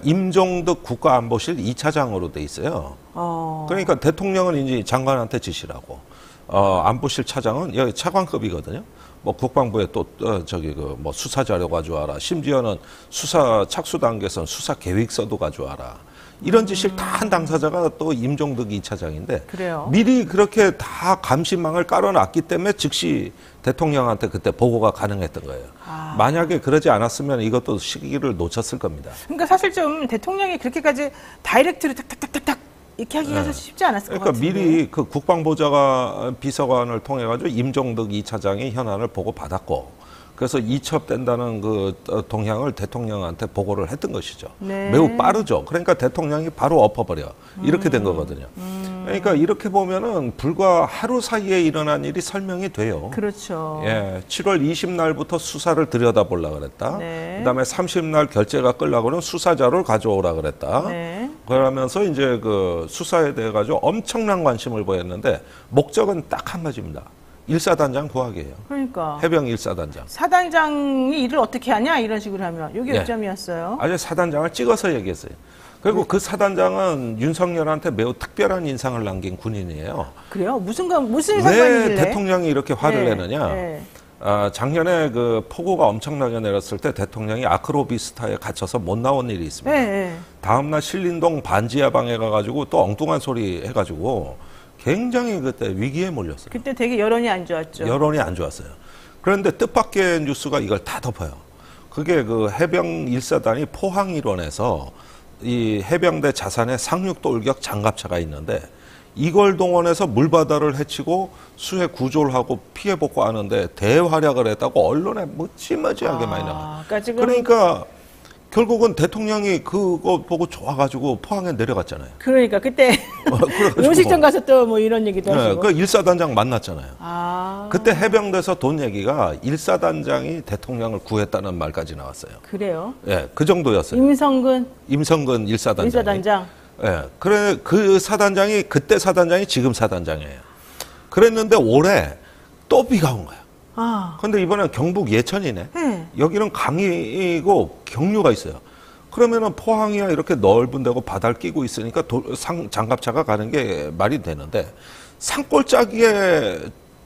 임종덕 국가안보실 2차장으로 돼 있어요. 그러니까 대통령은 이제 장관한테 지시라고, 안보실 차장은 여기 차관급이거든요. 뭐 국방부에 또 저기 그 뭐 수사 자료 가져와라. 심지어는 수사 착수 단계에서는 수사 계획서도 가져와라. 이런 지시를 다 한 당사자가 또 임종덕 2차장인데 그래요? 미리 그렇게 다 감시망을 깔아놨기 때문에 즉시 대통령한테 그때 보고가 가능했던 거예요. 만약에 그러지 않았으면 이것도 시기를 놓쳤을 겁니다. 그러니까 사실 좀 대통령이 그렇게까지 다이렉트로 탁탁탁탁탁 이렇게 하기가 사실 쉽지 않았을 것 그러니까 같은데. 미리 그 국방보좌관 비서관을 통해 가지고 임종덕 2차장이 현안을 보고 받았고, 그래서 이첩된다는 그 동향을 대통령한테 보고를 했던 것이죠. 네. 매우 빠르죠. 그러니까 대통령이 바로 엎어버려. 이렇게 된 거거든요. 그러니까 이렇게 보면은 불과 하루 사이에 일어난 일이 설명이 돼요. 그렇죠. 예, 7월 20날부터 수사를 들여다보려고 그랬다. 네. 그다음에 30날 결재가 끌려고는 수사자료를 가져오라 그랬다. 네. 그러면서 이제 그 수사에 대해 가지고 엄청난 관심을 보였는데 목적은 딱 한 가지입니다. 일사단장 구하기예요. 그러니까 해병 일사단장. 사단장이 일을 어떻게 하냐 이런 식으로 하면 이게 네. 요점이었어요. 아주 사단장을 찍어서 얘기했어요. 그리고 그 사단장은 윤석열한테 매우 특별한 인상을 남긴 군인이에요. 그래요? 무슨 왜 상관이길래? 대통령이 이렇게 화를 네, 내느냐? 네. 작년에 그 폭우가 엄청나게 내렸을 때 대통령이 아크로비스타에 갇혀서 못 나온 일이 있습니다. 네, 네. 다음날 신림동 반지하방에 가가지고 또 엉뚱한 소리 해가지고 굉장히 그때 위기에 몰렸어요. 그때 되게 여론이 안 좋았죠. 여론이 안 좋았어요. 그런데 뜻밖의 뉴스가 이걸 다 덮어요. 그게 그 해병 1사단이 포항 일원에서 이 해병대 자산에 상륙돌격 장갑차가 있는데 이걸 동원해서 물바다를 헤치고 수해 구조를 하고 피해 복구하는데 대활약을 했다고 언론에 무지무지하게 많이 나와요. 그러니까 지금 그러니까 결국은 대통령이 그거 보고 좋아가지고 포항에 내려갔잖아요. 그러니까 그때 그래가지고 음식점 가서 또 뭐 이런 얘기도 네, 하시고. 그 일사단장 만났잖아요. 아, 그때 해병대에서 돈 얘기가 일사단장이 대통령을 구했다는 말까지 나왔어요. 그래요? 예, 그 정도였어요. 임성근 일사단장. 일사단장. 예, 그래 그 사단장이 그때 사단장이 지금 사단장이에요. 그랬는데 올해 또 비가 온 거야. 아, 근데 이번엔 경북 예천이네. 네. 여기는 강이고 경류가 있어요. 그러면은 포항이야 이렇게 넓은 데고 바다를 끼고 있으니까 장갑차가 가는 게 말이 되는데 산골짜기에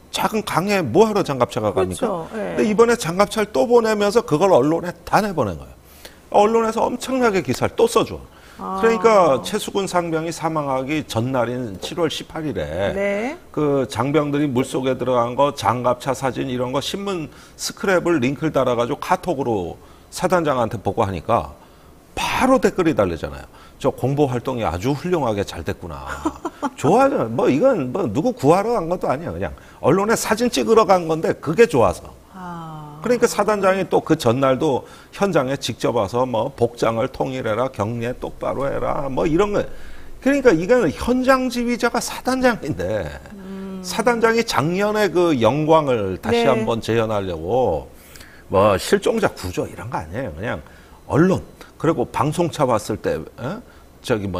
작은 강에 뭐하러 장갑차가 갑니까? 그렇죠. 예. 근데 이번에 장갑차를 또 보내면서 그걸 언론에 다 내보낸 거예요. 언론에서 엄청나게 기사를 또 써줘. 그러니까 최수근 상병이 사망하기 전날인 7월 18일에 네. 그 장병들이 물속에 들어간 거 장갑차 사진 이런 거 신문 스크랩을 링크를 달아가지고 카톡으로 사단장한테 보고하니까 바로 댓글이 달리잖아요. 저 공보 활동이 아주 훌륭하게 잘 됐구나. 좋아요. 뭐 이건 뭐 누구 구하러 간 것도 아니에요. 그냥 언론에 사진 찍으러 간 건데 그게 좋아서. 그러니까 사단장이 또 그 전날도 현장에 직접 와서 뭐 복장을 통일해라, 경례 똑바로 해라, 뭐 이런 거. 그러니까 이거는 현장 지휘자가 사단장인데 사단장이 작년에 그 영광을 다시 네. 한번 재현하려고 뭐 실종자 구조 이런 거 아니에요. 그냥 언론 그리고 방송차 봤을 때 저기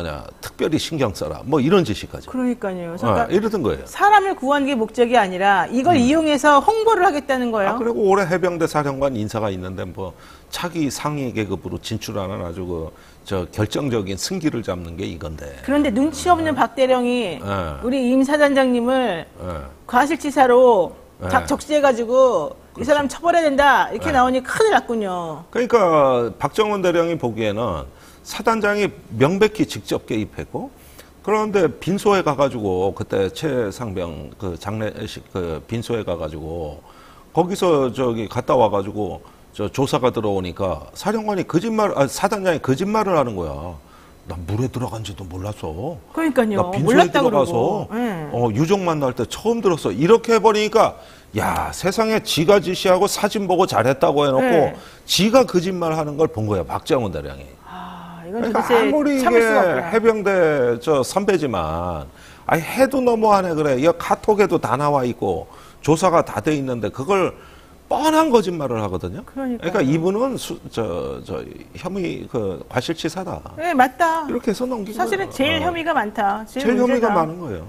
특별히 신경 써라 뭐 이런 지시까지. 그러니까요. 그러니까 이러던 거예요. 사람을 구하는 게 목적이 아니라 이걸 이용해서 홍보를 하겠다는 거예요. 그리고 올해 해병대 사령관 인사가 있는데 뭐 차기 상위 계급으로 진출하는 아주 저 결정적인 승기를 잡는 게 이건데. 그런데 눈치 없는 박대령이 네. 우리 임 사단장님을 네. 과실치사로 네. 적시해가지고 이 사람 처벌해야 된다 이렇게 네. 나오니 큰일 났군요. 그러니까 박정원 대령이 보기에는 사단장이 명백히 직접 개입했고 그런데 빈소에 가가지고 그때 최상병 그 장례식 그 빈소에 가가지고 거기서 저기 갔다 와가지고 저 조사가 들어오니까 사령관이 사단장이 거짓말을 하는 거야. 나 물에 들어간지도 몰랐어. 그러니까요. 나 빈소에 몰랐다 들어가서 그러고. 네. 유족 만날 때 처음 들었어. 이렇게 해버리니까 야 세상에 지가 지시하고 사진 보고 잘했다고 해놓고 네. 지가 거짓말하는 걸 본 거야. 박정원 대령이. 이건 그러니까 도대체 아무리 참을 이게 수가 없구나. 해병대 저 선배지만 해도 너무하네 그래. 이 카톡에도 다 나와 있고 조사가 다 돼 있는데 그걸 뻔한 거짓말을 하거든요. 그러니까 이분은 혐의 과실치사다. 네, 맞다. 이렇게 해서 넘긴 사실은 거예요. 제일 혐의가 많다. 제일 혐의가 문제다. 많은 거예요.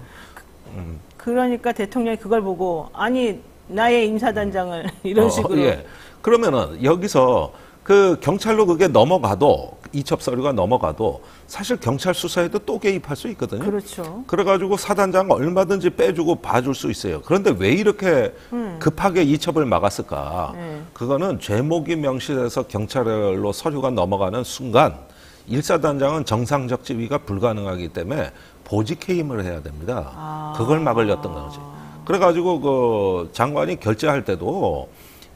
그러니까 대통령이 그걸 보고 아니 나의 임사단장을 이런 식으로. 예. 그러면은 여기서 그 경찰로 그게 넘어가도 이첩 서류가 넘어가도 사실 경찰 수사에도 또 개입할 수 있거든요. 그렇죠. 그래가지고 사단장 얼마든지 빼주고 봐줄 수 있어요. 그런데 왜 이렇게 급하게 이첩을 막았을까? 그거는 죄목이 명시돼서 경찰로 서류가 넘어가는 순간 1사단장은 정상적 지위가 불가능하기 때문에 보직 해임을 해야 됩니다. 그걸 막으려던 거지. 그래가지고 그 장관이 결재할 때도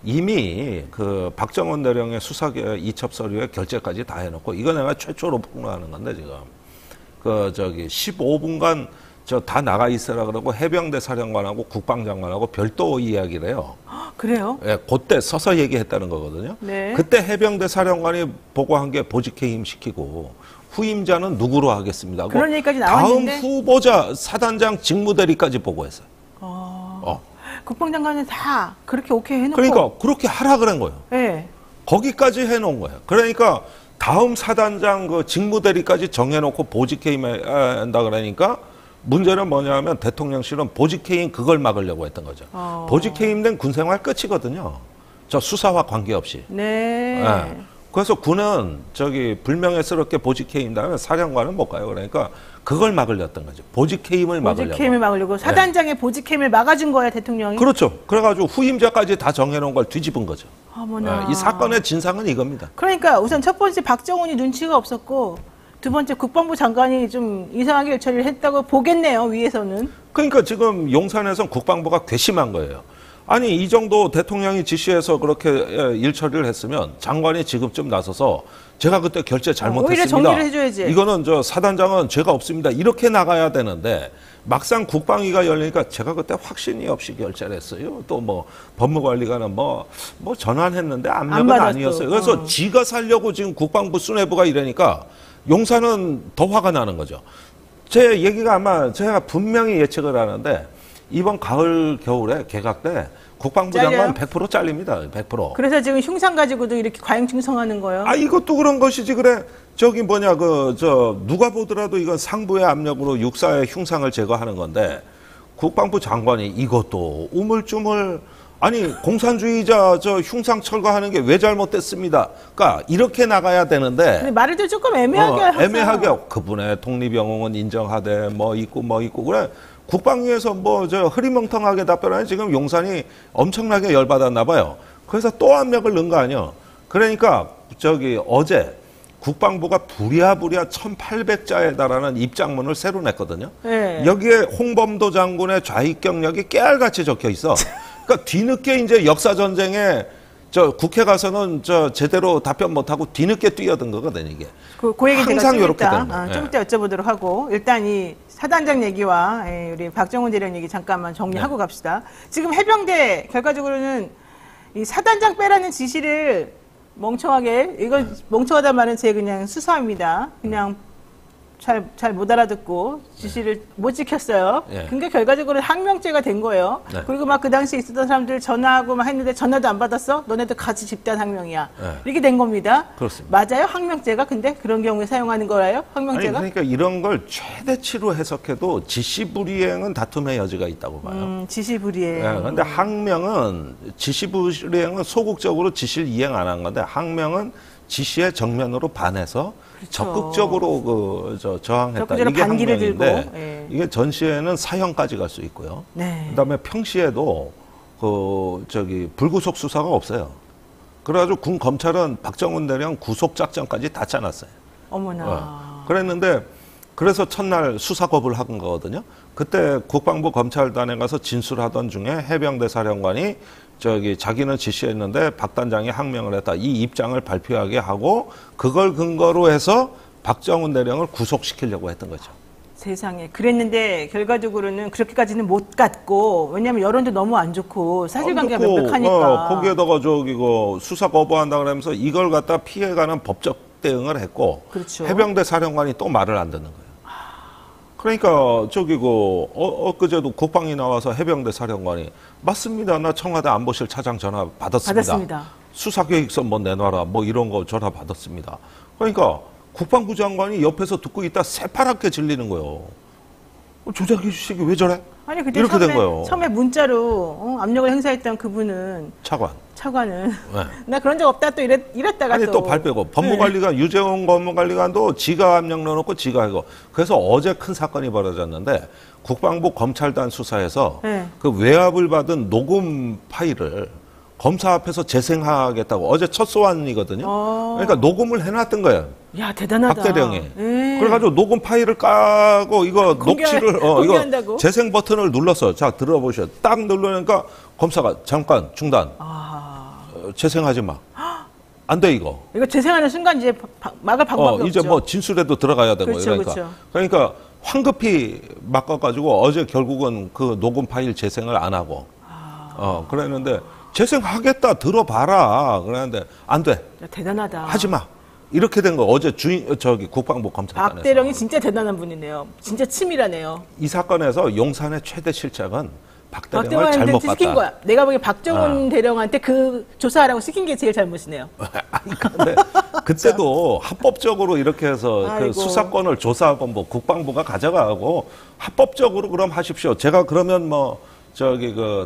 이미 그 박정원 대령의 수사 이첩 서류에 결재까지 다 해놓고 이거 내가 최초로 폭로하는 건데 지금 그 저기 15분간 저 다 나가 있으라 그러고 해병대 사령관하고 국방장관하고 별도 이야기를 해요. 그래요? 예, 그때 서서 얘기했다는 거거든요. 네. 그때 해병대 사령관이 보고한 게 보직 해임 시키고 후임자는 누구로 하겠습니다. 하고 그런 얘기까지 다음 나왔는데 후보자 사단장 직무대리까지 보고했어요. 국방장관은 다 그렇게 오케이 해놓고. 그러니까 그렇게 하라 그런 거예요. 네. 거기까지 해놓은 거예요. 그러니까 다음 사단장 그 직무대리까지 정해놓고 보직해임한다 그러니까 문제는 뭐냐면 대통령실은 보직해임 그걸 막으려고 했던 거죠. 보직해임된 군생활 끝이거든요. 저 수사와 관계없이. 네. 네. 그래서 군은 저기 불명예스럽게 보직해임다면 사령관은 못 가요. 그러니까 그걸 막으려던 거죠. 보직해임을 막으려고. 보직해임을 막으려고. 사단장의 보직해임을 막아준 거야, 대통령이. 그렇죠. 그래가지고 후임자까지 다 정해놓은 걸 뒤집은 거죠. 어머나. 이 사건의 진상은 이겁니다. 그러니까 우선 첫 번째 박정훈이 눈치가 없었고 두 번째 국방부 장관이 좀 이상하게 일처리를 했다고 보겠네요, 위에서는. 그러니까 지금 용산에선 국방부가 괘씸한 거예요. 아니 이 정도 대통령이 지시해서 그렇게 일처리를 했으면 장관이 지금쯤 나서서 제가 그때 결재 잘못했습니다. 오히려 정리를 해줘야지. 이거는 저 사단장은 죄가 없습니다. 이렇게 나가야 되는데 막상 국방위가 열리니까 제가 그때 확신이 없이 결재를 했어요. 또 뭐 법무관리관은 뭐 전환했는데 압력은 아니었어요. 그래서 지가 살려고 지금 국방부 수뇌부가 이러니까 용산은 더 화가 나는 거죠. 제 얘기가 아마 제가 분명히 예측을 하는데 이번 가을 겨울에 개각 때 국방부 장관 100% 잘립니다. 100%. 그래서 지금 흉상 가지고도 이렇게 과잉충성하는 거예요. 아 이것도 그런 것이지 그래. 저기 뭐냐 누가 보더라도 이건 상부의 압력으로 육사의 흉상을 제거하는 건데 국방부 장관이 이것도 우물쭈물 아니 공산주의자 저 흉상 철거하는 게 왜 잘못됐습니다. 그러니까 이렇게 나가야 되는데. 근데 말을 좀 조금 애매하게 하죠. 애매하게 그분의 독립영웅은 인정하되 뭐 있고 그래. 국방위에서 흐리멍텅하게 답변하니 지금 용산이 엄청나게 열받았나 봐요. 그래서 또 압력을 넣은 거 아니에요. 그러니까 어제 국방부가 부랴부랴 1,800자에 달하는 입장문을 새로 냈거든요. 네. 여기에 홍범도 장군의 좌익 경력이 깨알같이 적혀 있어. 그러니까 뒤늦게 이제 역사 전쟁에 국회 가서는 제대로 답변 못하고 뒤늦게 뛰어든 거거든요, 이게. 그 얘기 항상 제가 이렇게 되는 거예요. 좀 이따 여쭤보도록 하고 일단 이 사단장 얘기와 우리 박정훈 대령 얘기 잠깐만 정리하고 갑시다. 지금 해병대 결과적으로는 이 사단장 빼라는 지시를 멍청하게 이건 멍청하단 말은 제 그냥 수사입니다. 그냥 잘 못 알아듣고 지시를 못 지켰어요. 그러니까 결과적으로 항명죄가 된 거예요. 그리고 막 그 당시에 있었던 사람들 전화하고 막 했는데 전화도 안 받았어? 너네들 같이 집단 항명이야. 이렇게 된 겁니다. 그렇습니다. 맞아요? 항명죄가? 근데 그런 경우에 사용하는 거라요? 항명죄가? 아니, 그러니까 이런 걸 최대치로 해석해도 지시불이행은 다툼의 여지가 있다고 봐요. 지시불이행. 그런데 항명은 지시불이행은 소극적으로 지시를 이행 안 한 건데 항명은 지시에 정면으로 반해서 그렇죠. 적극적으로 저항했다. 적극적으로 이게 반기를 항명인데 들고. 예. 이게 전시에는 사형까지 갈 수 있고요. 네. 그다음에 평시에도 불구속 수사가 없어요. 그래가지고 군 검찰은 박정훈 대령 구속 작전까지 다 짜놨어요. 어머나. 그랬는데 그래서 첫날 수사 거부를 한 거거든요. 그때 국방부 검찰단에 가서 진술하던 중에 해병대 사령관이 자기는 지시했는데 박 단장이 항명을 했다. 이 입장을 발표하게 하고 그걸 근거로 해서 박정훈 대령을 구속시키려고 했던 거죠. 세상에. 그랬는데 결과적으로는 그렇게까지는 못 갔고 왜냐하면 여론도 너무 안 좋고 사실관계가 명백하니까. 거기에다가 수사 거부한다 그러면서 이걸 갖다 피해가는 법적 대응을 했고 그렇죠. 해병대 사령관이 또 말을 안 듣는 거예요. 그러니까 엊그제도 국방이 나와서 해병대 사령관이 맞습니다. 나 청와대 안보실 차장 전화 받았습니다. 수사계획서 내놔라 이런 거 전화 받았습니다. 그러니까 국방부 장관이 옆에서 듣고 있다 새파랗게 질리는 거예요. 조작해 주시기 왜 저래? 아니 그때 이렇게 된 거예요. 처음에 문자로 압력을 행사했던 그분은 차관은 네. 나 그런 적 없다 또 이랬다가 아니 또 발 빼고 법무관리관 유재홍 법무관리관도 지가 압력 넣어놓고 지가 하고 그래서 어제 큰 사건이 벌어졌는데 국방부 검찰단 수사에서 네. 그 외압을 받은 녹음 파일을 검사 앞에서 재생하겠다고 어제 첫 소환이거든요. 그러니까 녹음을 해놨던 거예요. 야 대단하다. 박 대령이. 그래가지고 녹음 파일을 까고 이거 녹취를 이거 재생 버튼을 눌렀어. 자 들어보셔. 딱 누르니까 검사가 잠깐 중단. 재생하지 마. 안 돼 이거. 이거 재생하는 순간 이제 막을 방법이 이제 없죠. 뭐 진술에도 들어가야 되고 그렇죠, 이러니까. 그렇죠. 그러니까 황급히 바꿔가지고 어제 결국은 그 녹음 파일 재생을 안 하고. 그랬는데 재생하겠다 들어봐라. 그랬는데 안 돼. 야, 대단하다. 하지 마. 이렇게 된 거 어제 국방부 검찰단에서. 박 대령이 진짜 대단한 분이네요. 진짜 치밀하네요. 이 사건에서 용산의 최대 실책은 박 대령을 잘못 봤다. 시킨 거야. 내가 보기에 박정훈 대령한테 그 조사하라고 시킨 게 제일 잘못이네요. 아니 근데 그때도 합법적으로 이렇게 해서 그 수사권을 조사하고 국방부가 가져가고 합법적으로 그럼 하십시오. 제가 그러면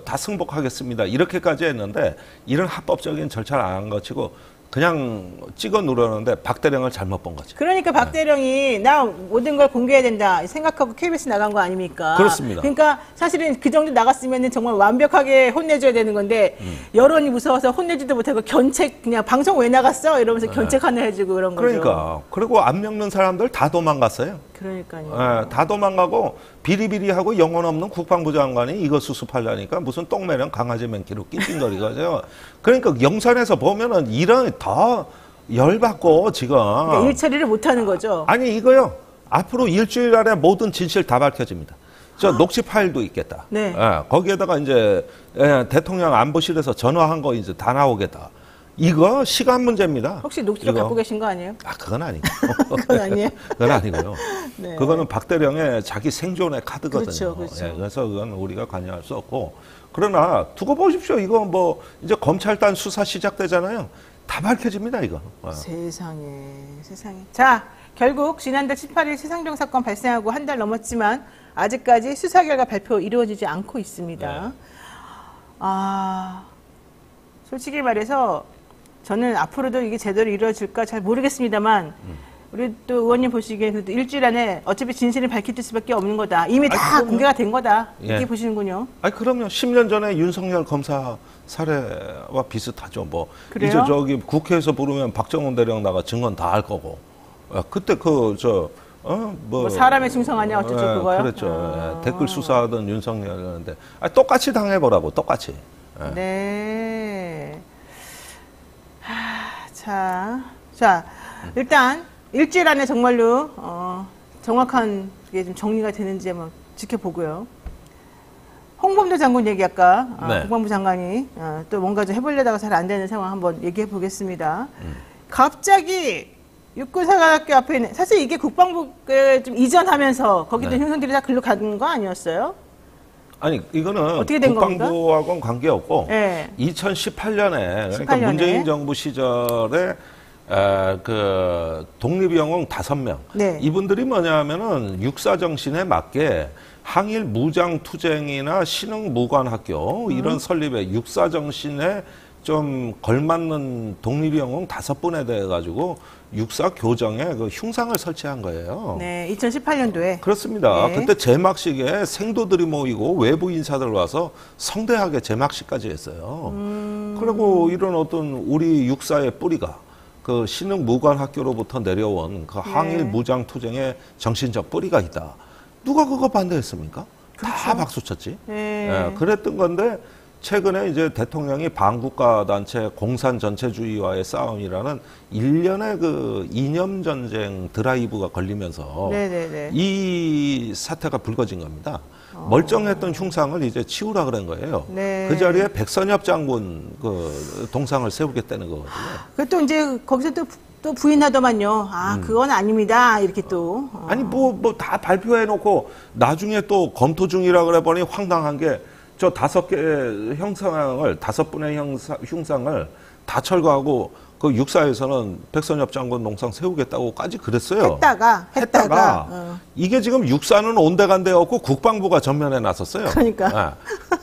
다 승복하겠습니다. 이렇게까지 했는데 이런 합법적인 절차를 안 거치고 그냥 찍어 누르는데 박 대령을 잘못 본 거죠. 그러니까 박 대령이 나 모든 걸 공개해야 된다 생각하고 KBS 나간 거 아닙니까? 그렇습니다. 그러니까 사실은 그 정도 나갔으면 정말 완벽하게 혼내줘야 되는 건데 여론이 무서워서 혼내지도 못하고 견책 그냥 방송 왜 나갔어? 이러면서 견책 하나 해주고 그런 거죠. 그러니까 그리고 압력 넣은 사람들 다 도망갔어요. 그러니까요. 다 도망가고 비리비리하고 영혼 없는 국방부 장관이 이거 수습하려니까 무슨 똥매랑 강아지 맨키로 낑낑거리가죠. 그러니까 영산에서 보면은 이런 더 열받고 지금. 그러니까 일 처리를 못하는 거죠. 아니 이거요. 앞으로 일주일 안에 모든 진실 다 밝혀집니다. 저 녹취 파일도 있겠다. 네. 거기에다가 이제 대통령 안보실에서 전화한 거 이제 다 나오겠다. 이거 시간 문제입니다. 혹시 녹취록 갖고 계신 거 아니에요? 그건 아니고. 그건 아니에요? 그건 아니고요. 네. 그거는 박 대령의 자기 생존의 카드거든요. 그렇죠, 그렇죠. 그래서 그건 우리가 관여할 수 없고. 그러나 두고 보십시오. 이거 이제 검찰단 수사 시작되잖아요. 다 밝혀집니다, 이거. 세상에. 자, 결국 지난달 18일 세상경 사건 발생하고 한 달 넘었지만 아직까지 수사 결과 발표 이루어지지 않고 있습니다. 네. 솔직히 말해서 저는 앞으로도 이게 제대로 이루어질까 잘 모르겠습니다만 우리 또 의원님 보시기에 그래도 일주일 안에 어차피 진실을 밝힐 수밖에 없는 거다. 이미 다 공개가 된 거다. 이렇게 보시는군요. 그럼요. 10년 전에 윤석열 검사 사례와 비슷하죠. 그래요? 이제 저기 국회에서 부르면 박정훈 대령 나가 증언 다 할 거고. 그때 사람의 충성하냐 어쩌죠 그거요? 그렇죠. 댓글 수사하던 윤석열이었는데 똑같이 당해보라고 똑같이. 네. 자, 일단 일주일 안에 정말로 정확한 게 좀 정리가 되는지 한번 지켜보고요. 홍범도 장군 얘기 아까 국방부 장관이 또 뭔가 좀 해보려다가 잘 안 되는 상황 한번 얘기해 보겠습니다. 갑자기 육군사관학교 앞에 있는 사실 이게 국방부에 좀 이전하면서 거기도 흉성들이 다 글로 가는 거 아니었어요? 아니 이거는 어떻게 된 국방부하고는 관계없고 네. 2018년에 그러니까 문재인 정부 시절에 그 독립영웅 5명 네. 이분들이 뭐냐면은 육사 정신에 맞게 항일 무장투쟁이나 신흥무관학교 이런 설립에 육사 정신에 좀 걸맞는 독립영웅 5분에 대해 가지고 육사 교정에 그 흉상을 설치한 거예요. 네, 2018년도에. 그렇습니다. 네. 그때 제막식에 생도들이 모이고 외부 인사들 와서 성대하게 제막식까지 했어요. 그리고 이런 어떤 우리 육사의 뿌리가 그 신흥무관학교로부터 내려온 그 항일 무장투쟁의 정신적 뿌리가 있다. 누가 그거 반대했습니까? 그렇죠. 다 박수쳤지. 네. 그랬던 건데 최근에 이제 대통령이 반국가 단체 공산 전체주의와의 싸움이라는 일련의 그 이념 전쟁 드라이브가 걸리면서 네네네. 이 사태가 불거진 겁니다. 멀쩡했던 흉상을 이제 치우라 그런 거예요. 네. 그 자리에 백선엽 장군 그 동상을 세우겠다는 거거든요. 그또 이제 거기서 또 부인하더만요. 그건 아닙니다. 이렇게 또. 아니 다 발표해놓고 나중에 또 검토 중이라 그래 보니 황당한 게 저 5개의 형상을 5분의 흉상을 다 철거하고 그 육사에서는 백선엽 장군 농상 세우겠다고까지 그랬어요. 했다가. 이게 지금 육사는 온데간데 없고 국방부가 전면에 나섰어요. 그러니까.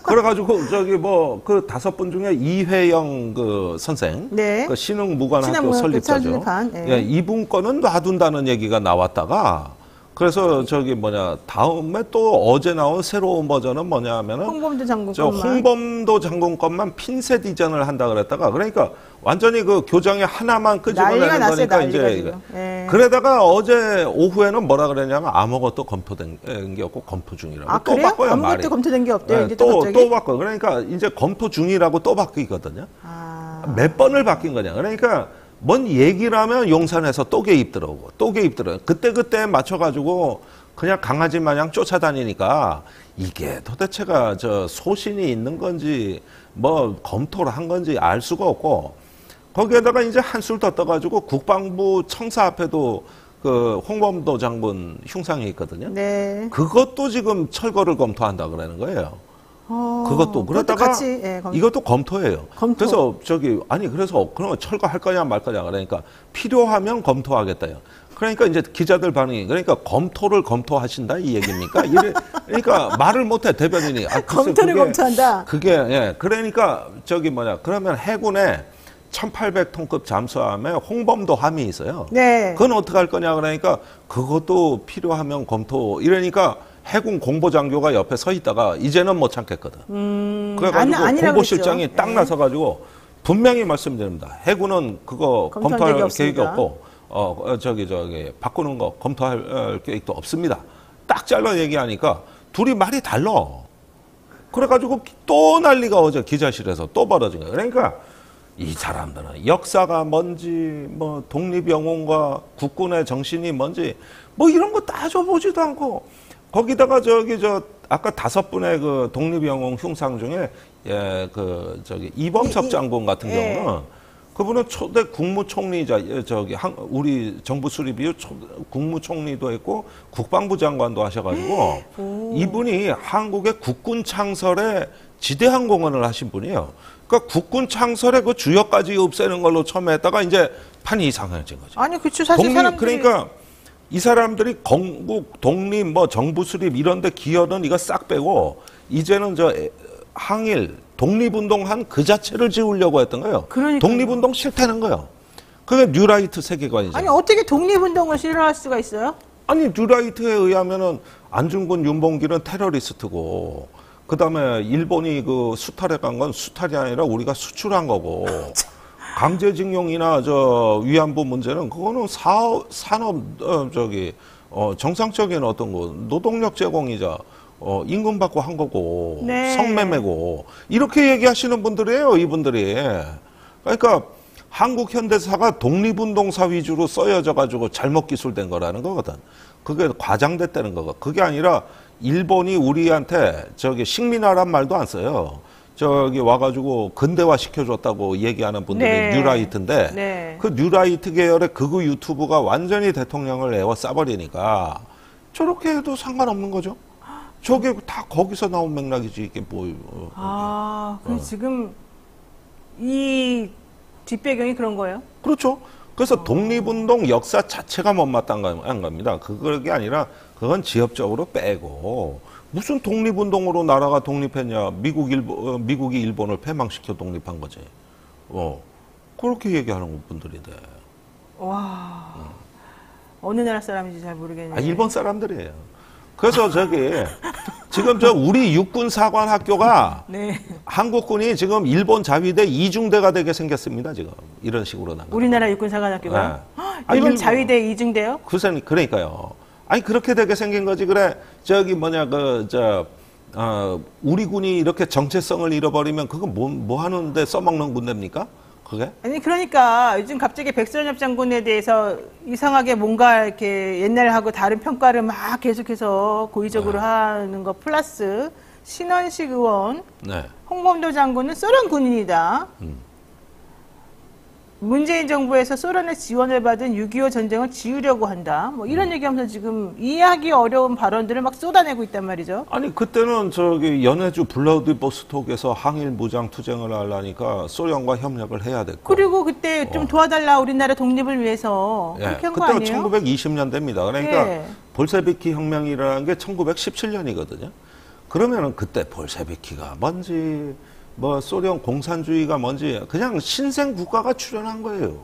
그래가지고 저기 뭐 그 5분 중에 이회영 그 선생, 네. 그 신흥무관학교 신흥무관학교 설립자죠. 설립한, 예. 예, 이분 거는 놔둔다는 얘기가 나왔다가 그래서 저기 뭐냐 다음에 또 어제 나온 새로운 버전은 뭐냐면은 홍범도 장군 저 것만. 홍범도 장군 것만 핀셋 이전을 한다 그랬다가 그러니까 완전히 그 교장에 하나만 끄집어내는 난리가 났어요, 거니까 난리가 이제 지금. 예. 그러다가 어제 오후에는 뭐라 그랬냐면 아무것도 검토된 게 없고 검토 중이라고 또 그래요? 바꿔요 아무것도 말이. 검토된 게 없대요. 네, 이제 또 갑자기. 또 바꿔. 그러니까 이제 검토 중이라고 또 바뀌거든요. 몇 번을 바뀐 거냐. 그러니까 뭔 얘기를 하면 용산에서 또 개입 들어오고 또 개입 들어요. 그때 맞춰가지고 그냥 강아지 마냥 쫓아다니니까 이게 도대체가 저 소신이 있는 건지 뭐 검토를 한 건지 알 수가 없고 거기에다가 이제 한술 더 떠가지고 국방부 청사 앞에도 그 홍범도 장군 흉상이 있거든요. 네. 그것도 지금 철거를 검토한다 그러는 거예요. 그것도 그러다가 같이, 예, 이것도 검토예요. 검토. 그래서 그래서 그러면 철거할 거냐 말 거냐 그러니까 필요하면 검토하겠다요. 그러니까 이제 기자들 반응이 그러니까 검토를 검토하신다 이 얘기입니까? 그러니까 말을 못해 대변인이. 검토를 검토한다. 그게 예. 그러니까 그러면 해군에 1,800톤급 잠수함에 홍범도 함이 있어요. 네. 그건 어떻게 할 거냐 그러니까 그것도 필요하면 검토 이러니까 해군 공보장교가 옆에 서 있다가 이제는 못 참겠거든. 그래가지고 공보실장이 그랬죠. 딱 나서가지고 분명히 말씀드립니다. 해군은 그거 검토할 계획이 없고 바꾸는 거 검토할 계획도 없습니다. 딱 잘라 얘기하니까 둘이 말이 달라. 그래가지고 또 난리가 어제 기자실에서 또 벌어진 거예요. 그러니까 이 사람들은 역사가 뭔지 뭐 독립영웅과 국군의 정신이 뭔지 뭐 이런 거 따져보지도 않고 거기다가 아까 5분의 그 독립영웅 흉상 중에 이범석 장군 같은 경우는 그분은 초대 국무총리자 우리 정부 수립 이후 국무총리도 했고 국방부 장관도 하셔가지고 이분이 한국의 국군 창설에 지대한 공헌을 하신 분이에요. 그러니까 국군 창설의 그 주역까지 없애는 걸로 처음에 했다가 이제 판이 이상해진 거죠. 아니 그렇죠. 사실 사람들이 그러니까 이 사람들이 건국, 독립, 뭐 정부 수립 이런 데 기여는 이거 싹 빼고 이제는 항일, 독립운동한 그 자체를 지우려고 했던 거예요. 그러니까요. 독립운동 싫다는 거예요. 그게 뉴라이트 세계관이죠. 아니 어떻게 독립운동을 싫어할 수가 있어요? 아니 뉴라이트에 의하면은 안중근, 윤봉길은 테러리스트고 그다음에 일본이 그 수탈해 간 건 수탈이 아니라 우리가 수출한 거고 강제징용이나 위안부 문제는 그거는 산업 정상적인 어떤 거 노동력 제공이자 임금 받고 한 거고 네. 성매매고 이렇게 얘기하시는 분들이에요 이분들이. 그러니까 한국 현대사가 독립운동사 위주로 써여져 가지고 잘못 기술된 거라는 거거든. 그게 과장됐다는 거고 그게 아니라 일본이 우리한테 식민화란 말도 안 써요. 와가지고 근대화 시켜줬다고 얘기하는 분들이 네. 뉴라이트인데 네. 그 뉴라이트 계열의 극우 유튜브가 완전히 대통령을 에워 싸버리니까 저렇게 해도 상관없는 거죠. 저게 다 거기서 나온 맥락이지 이게 뭐. 지금 이 뒷배경이 그런 거예요? 그렇죠. 그래서 독립운동 역사 자체가 못마땅한 겁니다. 그게 아니라 그건 지역적으로 빼고 무슨 독립운동으로 나라가 독립했냐. 미국이 일본을 패망시켜 독립한 거지. 그렇게 얘기하는 분들이 돼. 와. 어느 나라 사람인지 잘 모르겠네요. 일본 사람들이에요. 그래서 지금 우리 육군사관학교가 네. 한국군이 지금 일본 자위대 이중대가 되게 생겼습니다. 지금 이런 식으로 나가. 우리나라 육군사관학교가 네. 일본 자위대 이중대요? 그러니까요. 그렇게 되게 생긴 거지. 그래, 우리 군이 이렇게 정체성을 잃어버리면 그건 뭐 하는데 써먹는 군대입니까? 그게? 아니, 그러니까 요즘 갑자기 백선엽 장군에 대해서 이상하게 뭔가 이렇게 옛날하고 다른 평가를 막 계속해서 고의적으로 하는 거 플러스 신원식 의원, 네. 홍범도 장군은 소련 군인이다. 문재인 정부에서 소련의 지원을 받은 6.25 전쟁을 지우려고 한다. 뭐 이런 얘기하면서 지금 이해하기 어려운 발언들을 막 쏟아내고 있단 말이죠. 아니 그때는 저기 연해주 블라디보스톡에서 항일 무장 투쟁을 하려니까 소련과 협력을 해야 됐고. 그리고 그때 좀 도와달라 우리나라 독립을 위해서 예, 그렇게 한 거 그때가 아니에요? 1920년대입니다. 그러니까 예. 볼셰비키 혁명이라는 게 1917년이거든요. 그러면은 그때 볼셰비키가 뭔지 뭐 소련 공산주의가 뭔지 그냥 신생 국가가 출현한 거예요.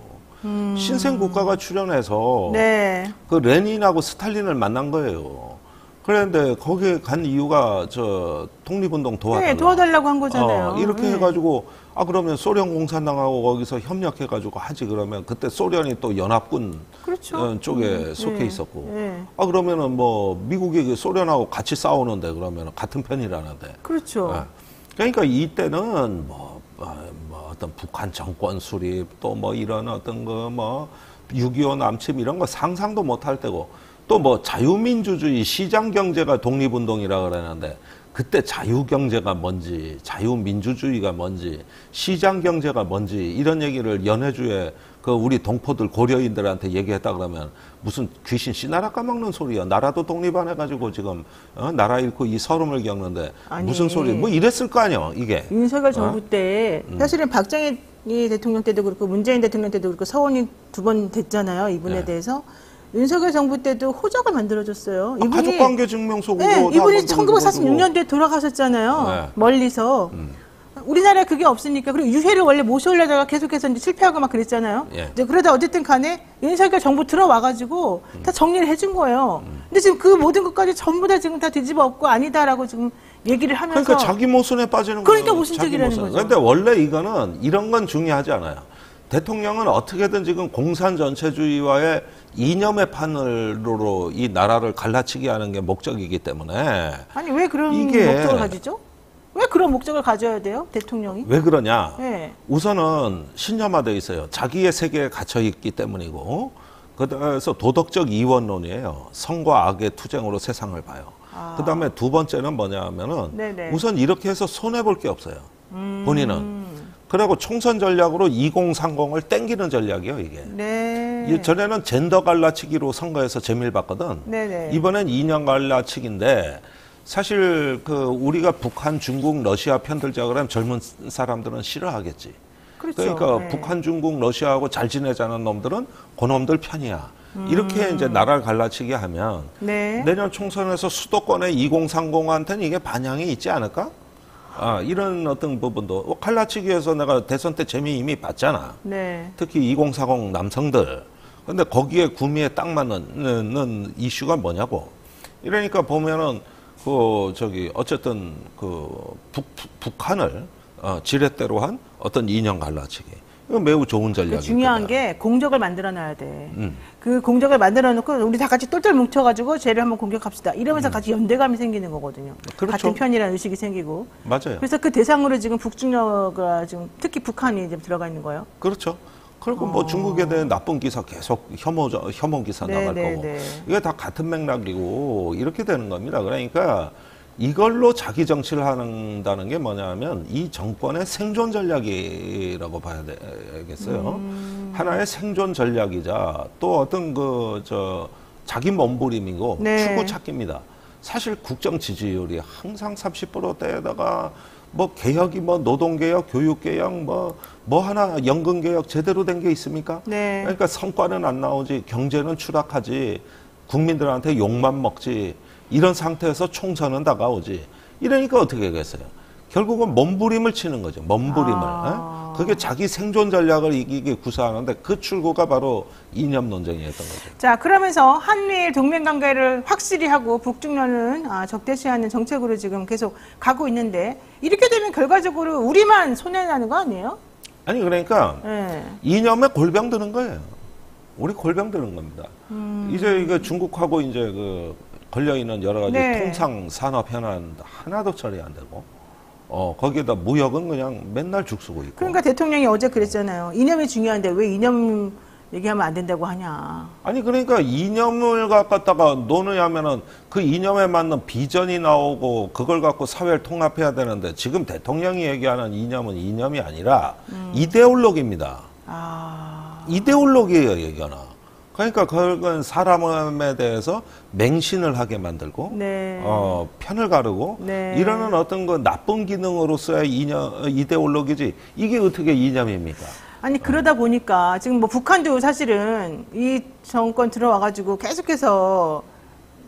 신생 국가가 출현해서 네. 그 레닌하고 스탈린을 만난 거예요. 그런데 거기에 간 이유가 저 독립운동 도와달라. 네, 도와달라고 한 거잖아요. 이렇게 네. 해가지고 그러면 소련 공산당하고 거기서 협력해가지고 하지 그러면 그때 소련이 또 연합군 그렇죠. 쪽에 속해 네. 있었고 네. 그러면은 뭐 미국이 소련하고 같이 싸우는데 그러면 같은 편이라는데 그렇죠. 예. 그러니까 이때는 뭐 어떤 북한 정권 수립 또 뭐 이런 어떤 거 뭐 6.25 남침 이런 거 상상도 못할 때고 또 뭐 자유민주주의 시장 경제가 독립운동이라 그러는데 그때 자유경제가 뭔지 자유민주주의가 뭔지 시장 경제가 뭔지 이런 얘기를 연해주에 그 우리 동포들 고려인들한테 얘기했다 그러면 무슨 귀신 씨나라 까먹는 소리야. 나라도 독립 안 해가지고 지금 나라 잃고 이 서름을 겪는데 아니. 무슨 소리? 뭐 이랬을 거 아니야 이게. 윤석열 정부 때 사실은 박정희 대통령 때도 그렇고 문재인 대통령 때도 그렇고 서원이 2번 됐잖아요. 이분에 네. 대해서. 윤석열 정부 때도 호적을 만들어줬어요. 가족관계 증명서고 네, 이분이 1946년도에 돌아가셨잖아요. 네. 멀리서. 우리나라에 그게 없으니까. 그리고 유해를 원래 모셔오려다가 계속해서 이제 실패하고 막 그랬잖아요. 예. 이제 그러다 어쨌든 간에 윤석열 정부 들어와가지고 다 정리를 해준 거예요. 근데 지금 그 모든 것까지 전부 다 지금 다 뒤집어 엎고 아니다라고 지금 얘기를 하면서. 그러니까 자기 모순에 빠지는 거예요. 그러니까 모순적이라는 거죠. 그런데 원래 이거는 이런 건 중요하지 않아요. 대통령은 어떻게든 지금 공산 전체주의와의 이념의 판으로 이 나라를 갈라치게 하는 게 목적이기 때문에 아니 왜 그런 이게 목적을 가지죠? 왜 그런 목적을 가져야 돼요? 대통령이? 왜 그러냐? 네. 우선은 신념화되어 있어요. 자기의 세계에 갇혀 있기 때문이고 그래서 도덕적 이원론이에요. 성과 악의 투쟁으로 세상을 봐요. 그다음에 두 번째는 뭐냐 하면은 네네. 우선 이렇게 해서 손해볼 게 없어요. 본인은. 그리고 총선 전략으로 2030을 땡기는 전략이에요, 이게. 네. 전에는 젠더 갈라치기로 선거에서 재미를 봤거든. 네네. 이번엔 이념 갈라치기인데 사실 그 우리가 북한, 중국, 러시아 편들자 그러면 젊은 사람들은 싫어하겠지. 그렇죠. 그러니까 네. 북한, 중국, 러시아하고 잘 지내자는 놈들은 그놈들 편이야. 이렇게 이제 나라를 갈라치게 하면 네. 내년 총선에서 수도권의 2030한테는 이게 반향이 있지 않을까? 이런 어떤 부분도 갈라치기에서 내가 대선 때 재미 이미 봤잖아. 네. 특히 2040 남성들. 근데 거기에 구미에 딱 맞는 이슈가 뭐냐고. 이러니까 보면은 어쨌든 북한을 지렛대로 한 어떤 이념 갈라치기. 이거 매우 좋은 전략이거든. 중요한 게 공적을 만들어놔야 돼. 그 공적을 만들어놓고 우리 다 같이 똘똘 뭉쳐가지고 쟤를 한번 공격합시다. 이러면서 같이 연대감이 생기는 거거든요. 그렇죠. 같은 편이라는 의식이 생기고. 맞아요. 그래서 그 대상으로 지금 북중러가 지금 특히 북한이 지금 들어가 있는 거예요. 그렇죠. 그리고 뭐 중국에 대한 나쁜 기사 계속 혐오 기사 네, 나갈 네, 거고. 네. 이게 다 같은 맥락이고 이렇게 되는 겁니다. 그러니까 이걸로 자기 정치를 한다는 게 뭐냐면 이 정권의 생존 전략이라고 봐야 되겠어요. 하나의 생존 전략이자 또 어떤 자기 몸부림이고 네. 추구 찾기입니다. 사실 국정 지지율이 항상 30%대에다가 뭐 개혁이 뭐 노동개혁, 교육개혁 뭐 하나 연금개혁 제대로 된 게 있습니까? 네. 그러니까 성과는 안 나오지 경제는 추락하지 국민들한테 욕만 먹지 이런 상태에서 총선은 다가오지 이러니까 어떻게 하겠어요? 결국은 몸부림을 치는 거죠. 몸부림을. 그게 자기 생존 전략을 이기게 구사하는데 그 출구가 바로 이념 논쟁이었던 거죠. 자, 그러면서 한미일 동맹 관계를 확실히 하고 북중러는 적대시하는 정책으로 지금 계속 가고 있는데 이렇게 되면 결과적으로 우리만 손해나는 거 아니에요? 아니 그러니까 네. 이념에 골병 드는 거예요. 우리 골병 드는 겁니다. 이제 이거 중국하고 이제 걸려 있는 여러 가지 네. 통상 산업 현안 하나도 처리 안 되고 거기에다 무역은 그냥 맨날 죽쓰고 있고. 그러니까 대통령이 어제 그랬잖아요. 이념이 중요한데 왜 이념 얘기하면 안 된다고 하냐. 아니 그러니까 이념을 갖다가 노느냐면은 그 이념에 맞는 비전이 나오고 그걸 갖고 사회를 통합해야 되는데 지금 대통령이 얘기하는 이념은 이념이 아니라 이데올로기입니다. 이데올로기예요, 이거는. 그러니까 그건 사람에 대해서 맹신을 하게 만들고, 네. 편을 가르고, 네. 이러는 어떤 그 나쁜 기능으로서의 이데올로기지, 이게 어떻게 이념입니까? 아니 그러다 보니까 지금 뭐 북한도 사실은 이 정권 들어와가지고 계속해서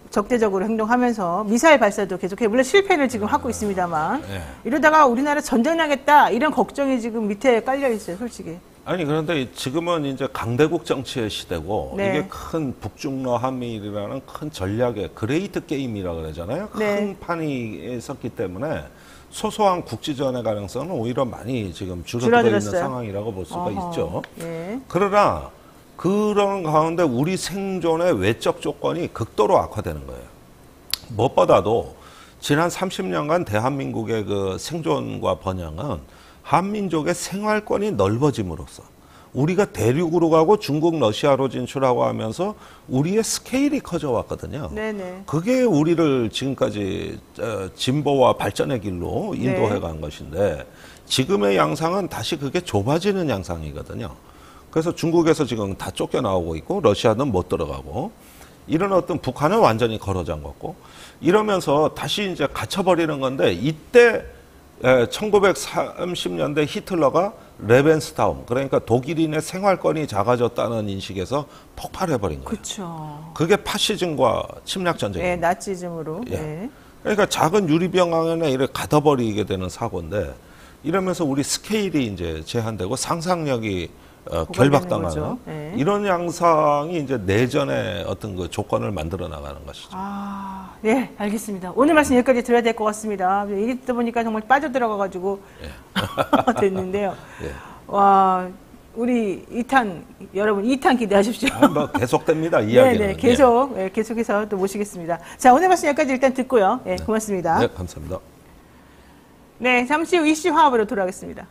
적대적으로 행동하면서 미사일 발사도 계속해 물론 실패를 지금 하고 있습니다만 네. 이러다가 우리나라 전쟁 나겠다 이런 걱정이 지금 밑에 깔려 있어요, 솔직히. 아니 그런데 지금은 이제 강대국 정치의 시대고 네. 이게 큰 북중러 한미일이라는 큰 전략의 그레이트 게임이라고 그러잖아요. 네. 큰 판이 있었기 때문에 소소한 국지전의 가능성은 오히려 많이 지금 줄어들어 있는 줄어들었어요. 상황이라고 볼 수가 있죠. 예. 그러나 그런 가운데 우리 생존의 외적 조건이 극도로 악화되는 거예요. 무엇보다도 지난 30년간 대한민국의 그 생존과 번영은 한민족의 생활권이 넓어짐으로써 우리가 대륙으로 가고 중국, 러시아로 진출하고 하면서 우리의 스케일이 커져 왔거든요. 네네. 그게 우리를 지금까지 진보와 발전의 길로 인도해 네. 간 것인데 지금의 양상은 다시 그게 좁아지는 양상이거든요. 그래서 중국에서 지금 다 쫓겨나오고 있고 러시아는 못 들어가고 이런 어떤 북한은 완전히 걸어 잠갔고 이러면서 다시 이제 갇혀버리는 건데 이때 1930년대 히틀러가 레벤스타움 그러니까 독일인의 생활권이 작아졌다는 인식에서 폭발해버린 거예요. 그렇죠. 그게 파시즘과 침략 전쟁이에요. 예, 나치즘으로. 예. 예. 그러니까 작은 유리병 안에 이렇게 가둬버리게 되는 사고인데 이러면서 우리 스케일이 이제 제한되고 상상력이 결박당하는 거죠. 예. 이런 양상이 이제 내전의 어떤 그 조건을 만들어 나가는 것이죠. 예, 알겠습니다. 오늘 말씀 여기까지 들어야 될 것 같습니다. 얘기 듣다 보니까 정말 빠져들어가가지고 됐는데요. 예. 와, 우리 2탄, 여러분 2탄 기대하십시오. 뭐 계속됩니다, 이야기는. 네네, 계속해서 또 모시겠습니다. 자, 오늘 말씀 여기까지 일단 듣고요. 예, 고맙습니다. 네, 감사합니다. 네, 잠시 후 이슈 화합으로 돌아오겠습니다.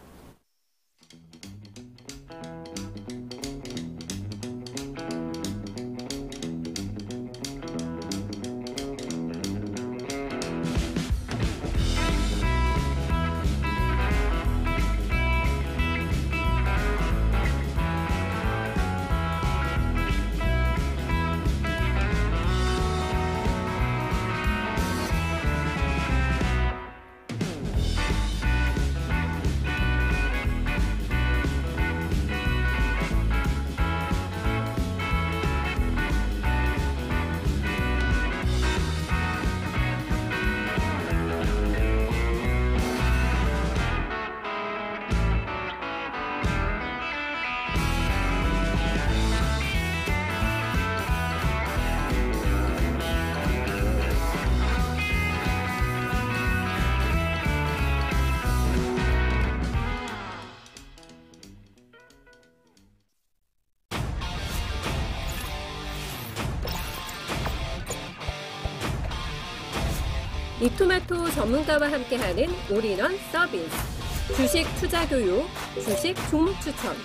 이토마토 전문가와 함께하는 올인원 서비스, 주식 투자 교육, 주식 종목 추천,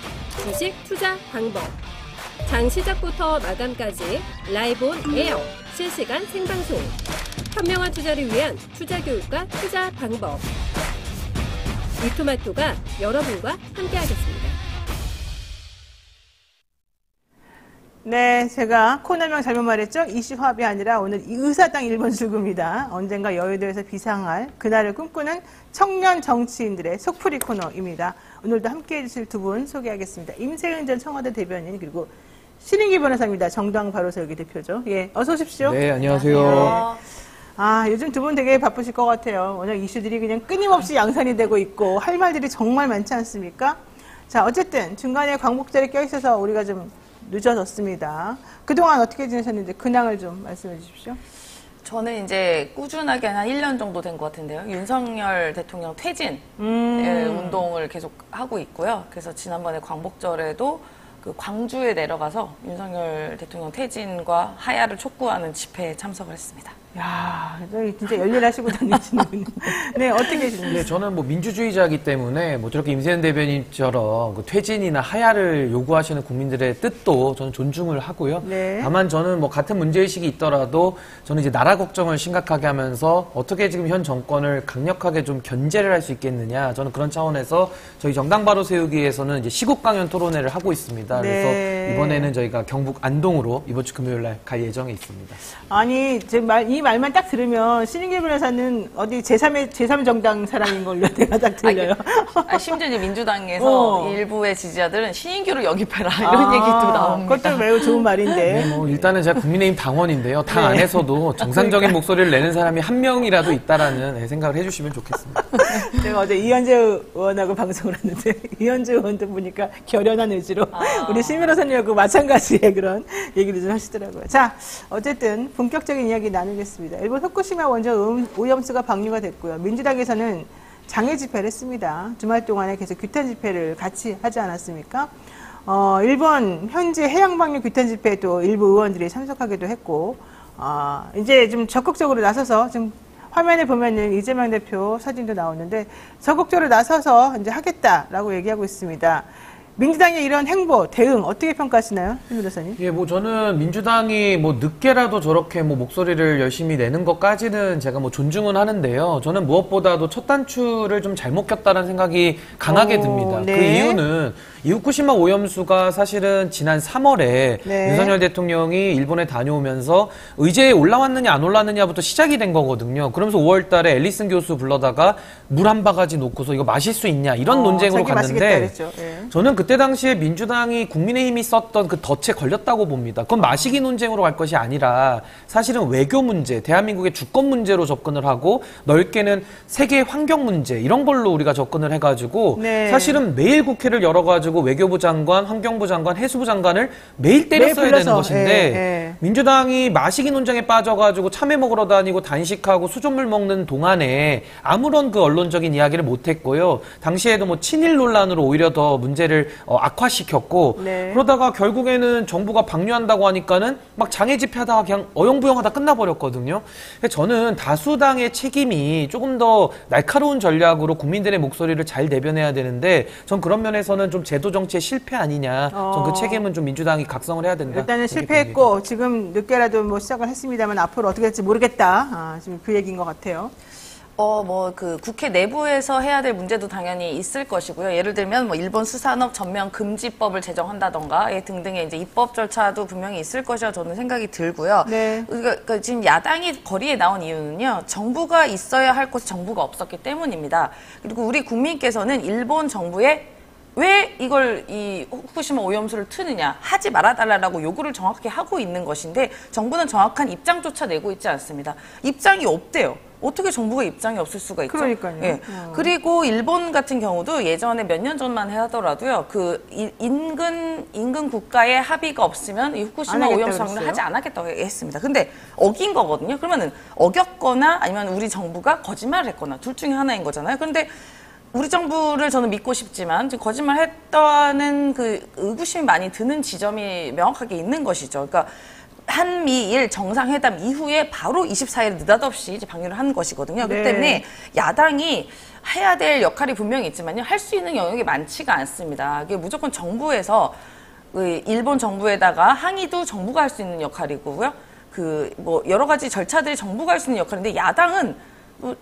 주식 투자 방법, 장 시작부터 마감까지 라이브 온 에어 실시간 생방송, 현명한 투자를 위한 투자 교육과 투자 방법. 이토마토가 여러분과 함께하겠습니다. 네, 제가 코너명 잘못 말했죠? 이슈 화합이 아니라 오늘 의사당 1번 출구입니다. 언젠가 여의도에서 비상할 그날을 꿈꾸는 청년 정치인들의 속풀이 코너입니다. 오늘도 함께해 주실 두 분 소개하겠습니다. 임세은 전 청와대 대변인 그리고 신인기 변호사입니다. 정당 바로서기 대표죠. 예, 어서 오십시오. 네, 안녕하세요. 요즘 두 분 되게 바쁘실 것 같아요. 워낙 이슈들이 그냥 끊임없이 양산이 되고 있고 할 말들이 정말 많지 않습니까? 자, 어쨌든 중간에 광복절에 껴있어서 우리가 좀 늦어졌습니다. 그동안 어떻게 지내셨는지 근황을 좀 말씀해 주십시오. 저는 이제 꾸준하게 한 1년 정도 된 것 같은데요. 윤석열 대통령 퇴진 운동을 계속 하고 있고요. 그래서 지난번에 광복절에도 그 광주에 내려가서 윤석열 대통령 퇴진과 하야를 촉구하는 집회에 참석을 했습니다. 야, 진짜 열일하시고 다니시는군요. 네, 어떻게 계십니까? 네, 저는 뭐 민주주의자이기 때문에 뭐 저렇게 임세현 대변인처럼 그 퇴진이나 하야를 요구하시는 국민들의 뜻도 저는 존중을 하고요. 네. 다만 저는 뭐 같은 문제의식이 있더라도 저는 이제 나라 걱정을 심각하게 하면서 어떻게 지금 현 정권을 강력하게 좀 견제를 할 수 있겠느냐. 저는 그런 차원에서 저희 정당 바로 세우기에서는 이제 시국 강연 토론회를 하고 있습니다. 네. 그래서 이번에는 저희가 경북 안동으로 이번 주 금요일 날 갈 예정에 있습니다. 아니, 이 말만 딱 들으면 신인길 변호사는 어디 제3정당 사람인 걸로 내가 딱 들려요. 심지어 이제 민주당에서 일부의 지지자들은 신인규를 영입해라 이런 얘기도 나옵니다. 그것도 매우 좋은 말인데. 네, 뭐 일단은 제가 국민의힘 당원인데요. 당 안에서도 정상적인 목소리를 내는 사람이 한 명이라도 있다라는 생각을 해주시면 좋겠습니다. 제가 어제 이현재 의원하고 방송을 했는데 이현재 의원도 보니까 결연한 의지로 우리 심 변호사님하고 마찬가지의 그런 얘기를 좀 하시더라고요. 자, 어쨌든 본격적인 이야기 나누겠습니다. 일본 후쿠시마 원전 오염수가 방류가 됐고요. 민주당에서는 장애 집회를 했습니다. 주말 동안에 계속 규탄 집회를 같이 하지 않았습니까? 일본 현재 해양 방류 규탄 집회에도 일부 의원들이 참석하기도 했고, 이제 좀 적극적으로 나서서 좀 화면에 보면은 이재명 대표 사진도 나오는데 적극적으로 나서서 이제 하겠다라고 얘기하고 있습니다. 민주당의 이런 행보, 대응 어떻게 평가하시나요, 심 변호사님? 예, 뭐 저는 민주당이 뭐 늦게라도 저렇게 뭐 목소리를 열심히 내는 것까지는 제가 뭐 존중은 하는데요. 저는 무엇보다도 첫 단추를 좀 잘못 꼈다는 생각이 강하게 듭니다. 네. 그 이유는 이 후쿠시마 오염수가 사실은 지난 3월에 네. 윤석열 대통령이 일본에 다녀오면서 의제에 올라왔느냐 안 올라왔느냐부터 시작이 된 거거든요. 그러면서 5월 달에 앨리슨 교수 불러다가 물 한 바가지 놓고서 이거 마실 수 있냐 이런 논쟁으로 갔는데 네. 저는 그때 당시에 민주당이 국민의힘이 썼던 그 덫에 걸렸다고 봅니다. 그건 마시기 논쟁으로 갈 것이 아니라 사실은 외교 문제, 대한민국의 주권 문제로 접근을 하고 넓게는 세계 환경 문제 이런 걸로 우리가 접근을 해가지고 네. 사실은 매일 국회를 열어가지고 외교부 장관, 환경부 장관, 해수부 장관을 매일 때렸어야 되는 것인데 민주당이 마시기 논쟁에 빠져가지고 참외 먹으러 다니고 단식하고 수돗물 먹는 동안에 아무런 그 언론적인 이야기를 못했고요. 당시에도 뭐 친일 논란으로 오히려 더 문제를 악화시켰고 네. 그러다가 결국에는 정부가 방류한다고 하니까는 막 장애 집회하다가 그냥 어영부영하다 끝나버렸거든요. 저는 다수당의 책임이 조금 더 날카로운 전략으로 국민들의 목소리를 잘 내변해야 되는데 전 그런 면에서는 좀 제도 정치의 실패 아니냐. 전 그 책임은 좀 민주당이 각성을 해야 된다. 일단은 실패했고 지금 늦게라도 뭐 시작을 했습니다만 앞으로 어떻게 될지 모르겠다. 지금 그 얘기인 것 같아요. 그 국회 내부에서 해야 될 문제도 당연히 있을 것이고요. 예를 들면 뭐 일본 수산업 전면 금지법을 제정한다던가 등등의 이제 입법 절차도 분명히 있을 것이라 저는 생각이 들고요. 네. 그러니까 지금 야당이 거리에 나온 이유는요. 정부가 있어야 할 곳에 정부가 없었기 때문입니다. 그리고 우리 국민께서는 일본 정부에 왜 이걸 이 후쿠시마 오염수를 트느냐 하지 말아달라고 요구를 정확히 하고 있는 것인데 정부는 정확한 입장조차 내고 있지 않습니다. 입장이 없대요. 어떻게 정부가 입장이 없을 수가 있죠? 그러니까요. 예. 그리고 일본 같은 경우도 예전에 몇 년 전만 하더라도요. 그 인근 국가의 합의가 없으면 이 후쿠시마 오염수 방류를 하지 않았겠다고 했습니다. 근데 어긴 거거든요. 그러면은 어겼거나 아니면 우리 정부가 거짓말을 했거나 둘 중에 하나인 거잖아요. 그런데 우리 정부를 저는 믿고 싶지만 거짓말했다는 그 의구심이 많이 드는 지점이 명확하게 있는 것이죠. 그러니까 한미일 정상회담 이후에 바로 24일 느닷없이 이제 방류를 한 것이거든요. 그렇기 때문에 야당이 해야 될 역할이 분명히 있지만요. 할 수 있는 영역이 많지가 않습니다. 이게 무조건 정부에서 일본 정부에다가 항의도 정부가 할 수 있는 역할이고요. 뭐 여러 가지 절차들이 정부가 할 수 있는 역할인데 야당은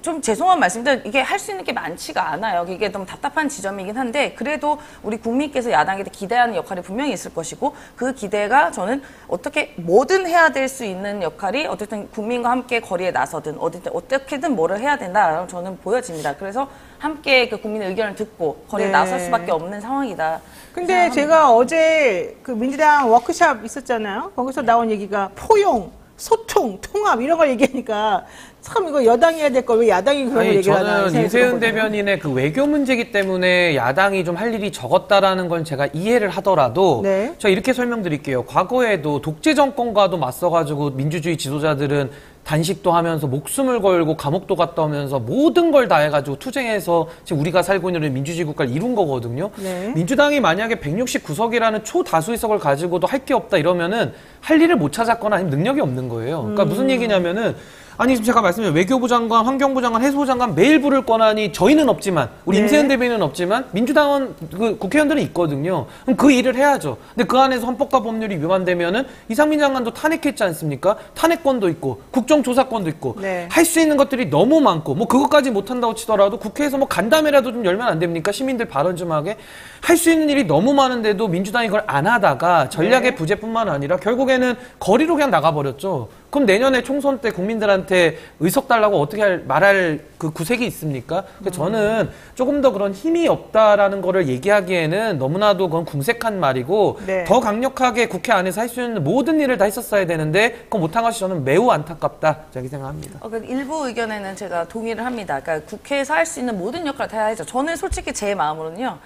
좀 죄송한 말씀인데 이게 할 수 있는 게 많지가 않아요. 이게 너무 답답한 지점이긴 한데 그래도 우리 국민께서 야당에 기대하는 역할이 분명히 있을 것이고 그 기대가 저는 어떻게 뭐든 해야 될 수 있는 역할이 어쨌든 국민과 함께 거리에 나서든 어떻게든 뭐를 해야 된다라고 저는 보여집니다. 그래서 함께 그 국민의 의견을 듣고 거리에 나설 수밖에 없는 상황이다. 근데 제가 어제 그 민주당 워크숍 있었잖아요. 거기서 나온 얘기가 포용, 소통, 통합 이런 걸 얘기하니까 참 이거 여당이 해야 될 걸 왜 야당이 그런 걸 얘기를 하나. 저는 윤세윤 대변인의 그 외교 문제이기 때문에 야당이 좀 할 일이 적었다라는 건 제가 이해를 하더라도 네. 제가 이렇게 설명드릴게요. 과거에도 독재 정권과도 맞서가지고 민주주의 지도자들은 단식도 하면서 목숨을 걸고 감옥도 갔다 오면서 모든 걸 다 해가지고 투쟁해서 지금 우리가 살고 있는 민주주의 국가를 이룬 거거든요. 네. 민주당이 만약에 169석이라는 초다수의석을 가지고도 할 게 없다 이러면은 할 일을 못 찾았거나 아니면 능력이 없는 거예요. 그러니까 무슨 얘기냐면은 아니 지금 제가 말씀드린 외교부 장관, 환경부 장관, 해수부 장관 매일 부를 권한이 저희는 없지만 우리 네. 임세현 대변인은 없지만 민주당은 그 국회의원들은 있거든요. 그럼 그 일을 해야죠. 근데 그 안에서 헌법과 법률이 위반되면은 이상민 장관도 탄핵했지 않습니까? 탄핵권도 있고 국정조사권도 있고 네. 할 수 있는 것들이 너무 많고 뭐 그것까지 못한다고 치더라도 국회에서 뭐 간담회라도 좀 열면 안 됩니까? 시민들 발언 좀 하게 할 수 있는 일이 너무 많은데도 민주당이 그걸 안 하다가 전략의 네. 부재뿐만 아니라 결국에는 거리로 그냥 나가버렸죠. 그럼 내년에 총선 때 국민들한테 의석 달라고 어떻게 말할 그 구색이 있습니까? 그러니까 저는 조금 더 그런 힘이 없다라는 거를 얘기하기에는 너무나도 그건 궁색한 말이고 네. 더 강력하게 국회 안에서 할 수 있는 모든 일을 다 했었어야 되는데 그거 못한 것이 저는 매우 안타깝다 이렇게 생각합니다. 일부 의견에는 제가 동의를 합니다. 그러니까 국회에서 할 수 있는 모든 역할을 다 해야죠. 저는 솔직히 제 마음으로는요.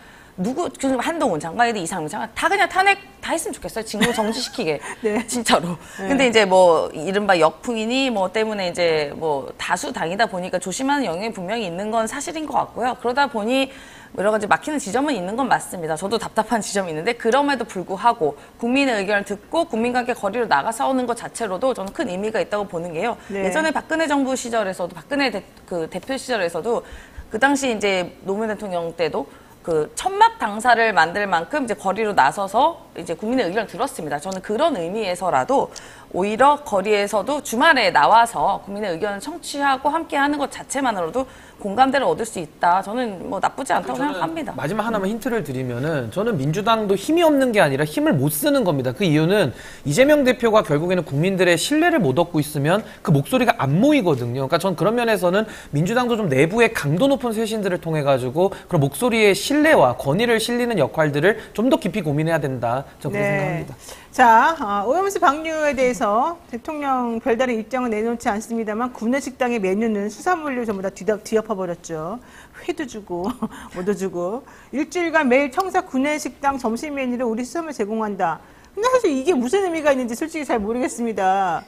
지금 한동훈 장관이든 이상민 장관 다 그냥 탄핵 다 했으면 좋겠어요. 직무 정지시키게. 네. 진짜로. 네. 근데 이제 뭐 이른바 역풍이니 뭐 때문에 이제 뭐 다수 당이다 보니까 조심하는 영역이 분명히 있는 건 사실인 것 같고요. 그러다 보니 여러 가지 막히는 지점은 있는 건 맞습니다. 저도 답답한 지점이 있는데 그럼에도 불구하고 국민의 의견을 듣고 국민과 함께 거리로 나가 싸우는 것 자체로도 저는 큰 의미가 있다고 보는 게요. 네. 예전에 박근혜 정부 시절에서도 박근혜 대표 시절에서도 그 당시 이제 노무현 대통령 때도 그 천막 당사를 만들 만큼 이제 거리로 나서서 이제 국민의 의견을 들었습니다. 저는 그런 의미에서라도 오히려 거리에서도 주말에 나와서 국민의 의견을 청취하고 함께하는 것 자체만으로도 공감대를 얻을 수 있다. 저는 뭐 나쁘지 않다고 생각합니다. 마지막 하나만 힌트를 드리면은 저는 민주당도 힘이 없는 게 아니라 힘을 못 쓰는 겁니다. 그 이유는 이재명 대표가 결국에는 국민들의 신뢰를 못 얻고 있으면 그 목소리가 안 모이거든요. 그러니까 전 그런 면에서는 민주당도 좀 내부의 강도 높은 쇄신들을 통해 가지고 그런 목소리의 신뢰와 권위를 실리는 역할들을 좀 더 깊이 고민해야 된다. 저는 그렇게 생각합니다. 자, 오염수 방류에 대해서 대통령 별다른 입장은 내놓지 않습니다만 구내식당의 메뉴는 수산물류 전부 다 뒤엎어버렸죠. 회도 주고 뭐도 주고 일주일간 매일 청사 구내식당 점심 메뉴를 우리 수산물 제공한다. 근데 사실 이게 무슨 의미가 있는지 솔직히 잘 모르겠습니다.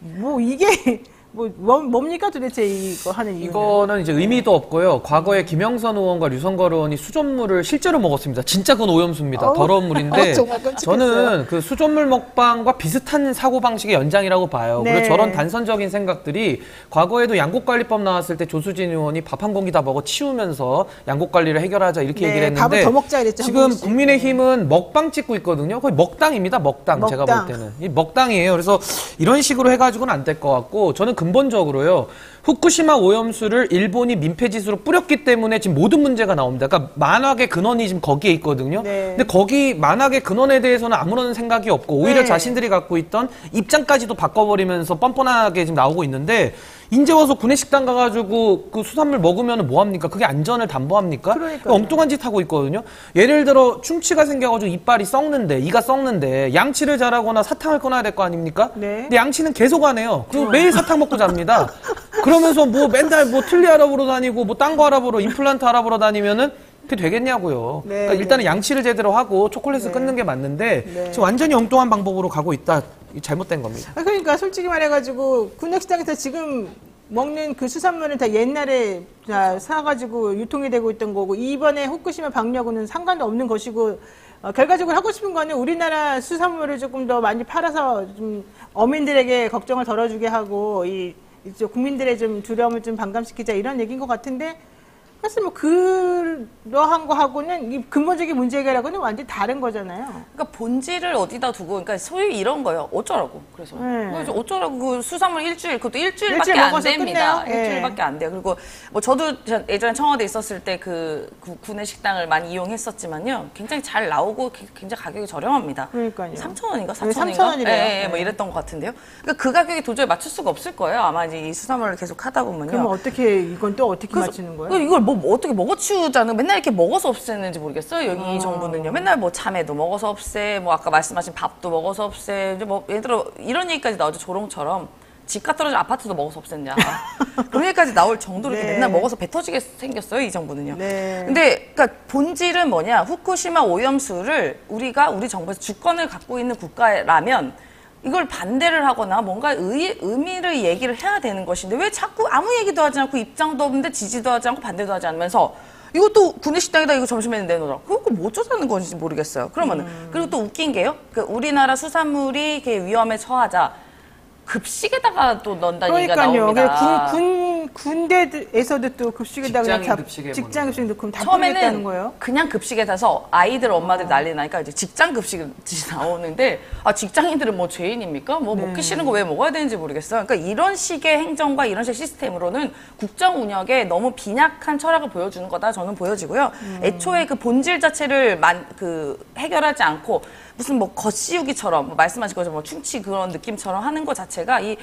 뭐 이게 뭡니까 도대체 이거 하는 이유는? 이거는 이제 의미도 없고요. 과거에 김영선 의원과 류성걸 의원이 수돗물을 실제로 먹었습니다. 진짜 그건 오염수입니다. 더러운 물인데 정말 끔찍했어요. 저는 그 수돗물 먹방과 비슷한 사고방식의 연장이라고 봐요. 네. 그리고 저런 단선적인 생각들이 과거에도 양곡관리법 나왔을 때 조수진 의원이 밥 한 공기 다 먹어 치우면서 양곡관리를 해결하자 이렇게 네, 얘기를 했는데 밥을 더 먹자 이랬죠. 지금 국민의힘은 먹방 찍고 있거든요. 거의 먹당입니다. 먹당. 제가 볼 때는. 이 먹당이에요. 그래서 이런 식으로 해가지고는 안 될 것 같고 저는 근본적으로요. 후쿠시마 오염수를 일본이 민폐짓으로 뿌렸기 때문에 지금 모든 문제가 나옵니다. 그러니까 만악의 근원이 지금 거기에 있거든요. 네. 근데 거기 만악의 근원에 대해서는 아무런 생각이 없고 오히려 네. 자신들이 갖고 있던 입장까지도 바꿔버리면서 뻔뻔하게 지금 나오고 있는데 이제 와서 구내식당 가가지고 그 수산물 먹으면 뭐합니까? 그게 안전을 담보합니까? 그러니까요. 엉뚱한 짓 하고 있거든요. 예를 들어 충치가 생겨가지고 이빨이 썩는데 이가 썩는데 양치를 잘하거나 사탕을 끊어야 될 거 아닙니까? 네. 근데 양치는 계속 안 해요. 그리고 매일 사탕 먹고 잡니다. 그러면서 뭐 맨날 뭐 틀니 알아보러 다니고 뭐 딴 거 알아보러 임플란트 알아보러 다니면은 그게 되겠냐고요. 네, 그러니까 일단은 네. 양치를 제대로 하고 초콜릿을 네. 끊는 게 맞는데 네. 지금 완전히 엉뚱한 방법으로 가고 있다. 잘못된 겁니다. 그러니까 솔직히 말해가지고 구내식당에서 지금 먹는 그 수산물은 다 옛날에 다 사가지고 유통이 되고 있던 거고 이번에 후쿠시마 방류하고는 상관도 없는 것이고 결과적으로 하고 싶은 거는 우리나라 수산물을 조금 더 많이 팔아서 좀 어민들에게 걱정을 덜어주게 하고 이쪽 국민들의 좀 두려움을 좀 반감시키자 이런 얘기인 것 같은데 사실 뭐 그러한 거하고는 이 근본적인 문제 해결하고는 완전히 다른 거잖아요. 그러니까 본질을 어디다 두고, 그러니까 소위 이런 거예요. 어쩌라고. 그래서 어쩌라고 그 수산물 일주일, 그것도 일주일밖에 일주일 안 먹어서 됩니다. 끝내요? 일주일밖에 안 돼요. 그리고 뭐 저도 예전에 청와대 있었을 때 그 구내식당을 많이 이용했었지만요, 굉장히 잘 나오고 굉장히 가격이 저렴합니다. 그러니까요. 3,000원인가? 네, 4,000원인가? 3,000원이래요. 예, 뭐 이랬던 것 같은데요. 그러니까 그 가격이 도저히 맞출 수가 없을 거예요. 아마 이제 이 수산물을 계속 하다 보면요. 그럼 어떻게 이건 또 어떻게 그래서 맞추는 거예요? 이걸 뭐 어떻게 먹어치우자는 맨날 이렇게 먹어서 없애는지 모르겠어요. 여기 정부는요. 맨날 뭐 참외도 먹어서 없애, 뭐 아까 말씀하신 밥도 먹어서 없애. 이제 뭐 예를 들어 이런 얘기까지 나오죠. 조롱처럼 집가 떨어진 아파트도 먹어서 없앴냐. 그런 얘기까지 나올 정도로 이렇게 네. 맨날 먹어서 배 터지게 생겼어요, 이 정부는요. 네. 근데 그러니까 본질은 뭐냐? 후쿠시마 오염수를 우리 정부에서 주권을 갖고 있는 국가라면 이걸 반대를 하거나 뭔가 의미를 얘기를 해야 되는 것인데 왜 자꾸 아무 얘기도 하지 않고 입장도 없는데 지지도 하지 않고 반대도 하지 않으면서 이것도 구내식당이다 이거 점심에 내놓으라. 그거 뭐 어쩌자는 건지 모르겠어요. 그러면은 그리고 또 웃긴 게요. 그 우리나라 수산물이 이렇게 위험에 처하자 급식에다가 또 넣는다는 얘기가 나옵니다. 군대에서도 또 급식에다가 직장인 급식에 직장 급식 넣고 다 뿌리겠다는 거예요. 그냥 급식에 타서 아이들 엄마들 난리 나니까 이제 직장 급식이 나오는데 직장인들은 뭐 죄인입니까? 뭐 먹기 싫은 거 왜 먹어야 되는지 모르겠어요. 그러니까 이런 식의 행정과 이런 식의 시스템으로는 국정 운영에 너무 빈약한 철학을 보여주는 거다 저는 보여지고요. 애초에 그 본질 자체를 해결하지 않고 무슨 뭐 겉씌우기처럼 말씀하신 것처럼 뭐 충치 그런 느낌처럼 하는 것 자체가 이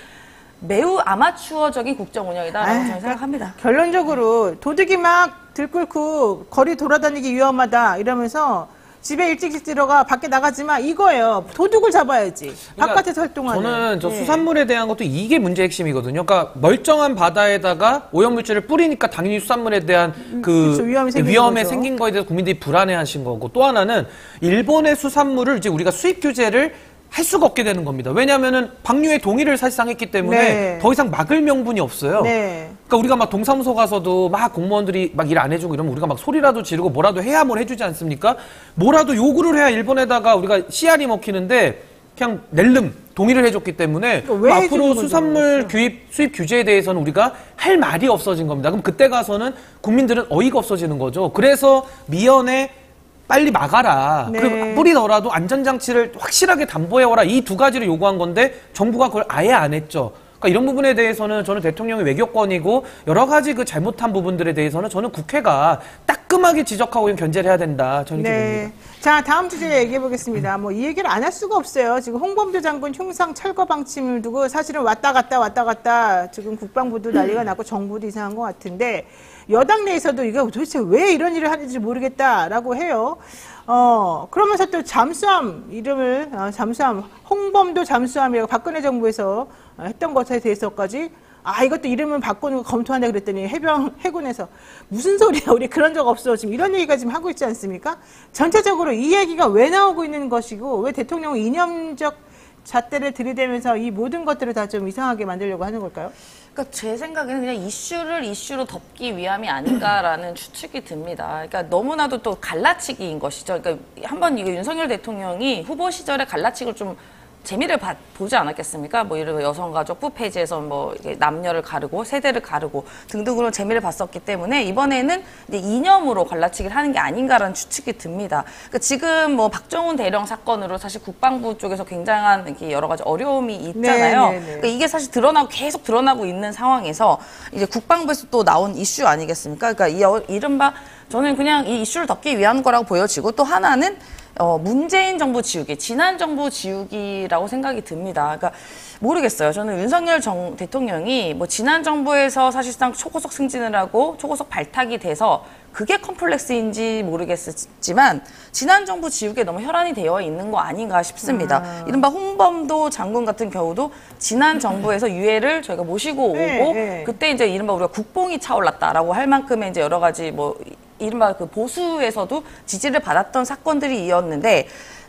매우 아마추어적인 국정 운영이다라고 저는 생각합니다. 결론적으로 도둑이 막 들끓고 거리 돌아다니기 위험하다 이러면서 집에 일찍 들어가 밖에 나가지 마 이거예요. 도둑을 잡아야지. 그러니까 바깥에서 활동하는. 저는 저 수산물에 대한 것도 이게 문제 핵심이거든요. 그러니까 멀쩡한 바다에다가 오염물질을 뿌리니까 당연히 수산물에 대한 그렇죠. 위험이 생긴 거에 대해서 국민들이 불안해하신 거고 또 하나는 일본의 수산물을 이제 우리가 수입 규제를 할 수가 없게 되는 겁니다. 왜냐하면은 방류의 동의를 사실상 했기 때문에 네. 더 이상 막을 명분이 없어요. 네. 그러니까 우리가 막 동사무소 가서도 막 공무원들이 막 일 안 해주고 이러면 우리가 막 소리라도 지르고 뭐라도 해야 뭘 해주지 않습니까? 뭐라도 요구를 해야 일본에다가 우리가 씨알이 먹히는데 그냥 낼름 동의를 해줬기 때문에 그러니까 왜 앞으로 수산물 수입 규제에 대해서는 우리가 할 말이 없어진 겁니다. 그럼 그때 가서는 국민들은 어이가 없어지는 거죠. 그래서 미연에 빨리 막아라. 네. 그리고 뿌리더라도 안전장치를 확실하게 담보해오라. 이 두 가지를 요구한 건데 정부가 그걸 아예 안 했죠. 그러니까 이런 부분에 대해서는 저는 대통령의 외교권이고 여러 가지 그 잘못한 부분들에 대해서는 저는 국회가 따끔하게 지적하고 견제를 해야 된다. 저는 이렇게 봅니다. 자, 다음 주제 얘기해 보겠습니다. 뭐 이 얘기를 안 할 수가 없어요. 지금 홍범도 장군 흉상 철거 방침을 두고 사실은 왔다 갔다 지금 국방부도 난리가 났고 정부도 이상한 것 같은데 여당 내에서도 이거 도대체 왜 이런 일을 하는지 모르겠다라고 해요. 그러면서 또 잠수함 이름을 잠수함 홍범도 잠수함이라고 박근혜 정부에서 했던 것에 대해서까지 이것도 이름을 바꾸는 거 검토한다 그랬더니 해군에서 무슨 소리야 우리 그런 적 없어 지금 이런 얘기가 지금 하고 있지 않습니까? 전체적으로 이 얘기가 왜 나오고 있는 것이고 왜 대통령은 이념적 잣대를 들이대면서 이 모든 것들을 다 좀 이상하게 만들려고 하는 걸까요? 그러니까 제 생각에는 그냥 이슈를 이슈로 덮기 위함이 아닌가라는 추측이 듭니다. 그러니까 너무나도 또 갈라치기인 것이죠. 그러니까 한번 이거 윤석열 대통령이 후보 시절에 갈라치기를 좀 재미를 보지 않았겠습니까? 뭐 이런 여성가족 부패지에서 뭐 남녀를 가르고 세대를 가르고 등등으로 재미를 봤었기 때문에 이번에는 이제 이념으로 갈라치기를 하는 게 아닌가라는 추측이 듭니다. 그러니까 지금 뭐 박정훈 대령 사건으로 사실 국방부 쪽에서 굉장한 이렇게 여러 가지 어려움이 있잖아요. 그러니까 이게 사실 계속 드러나고 있는 상황에서 이제 국방부에서 또 나온 이슈 아니겠습니까? 그러니까 이른바 저는 그냥 이 이슈를 덮기 위한 거라고 보여지고 또 하나는 문재인 정부 지우기, 지난 정부 지우기라고 생각이 듭니다. 그러니까 모르겠어요. 저는 윤석열 대통령이 뭐 지난 정부에서 사실상 초고속 승진을 하고 초고속 발탁이 돼서 그게 컴플렉스인지 모르겠지만 지난 정부 지우기에 너무 혈안이 되어 있는 거 아닌가 싶습니다. 이른바 홍범도 장군 같은 경우도 지난 정부에서 유해를 저희가 모시고 오고 그때 이제 이른바 우리가 국뽕이 차올랐다라고 할 만큼의 이제 여러 가지 뭐 이른바 그 보수에서도 지지를 받았던 사건들이 이었는데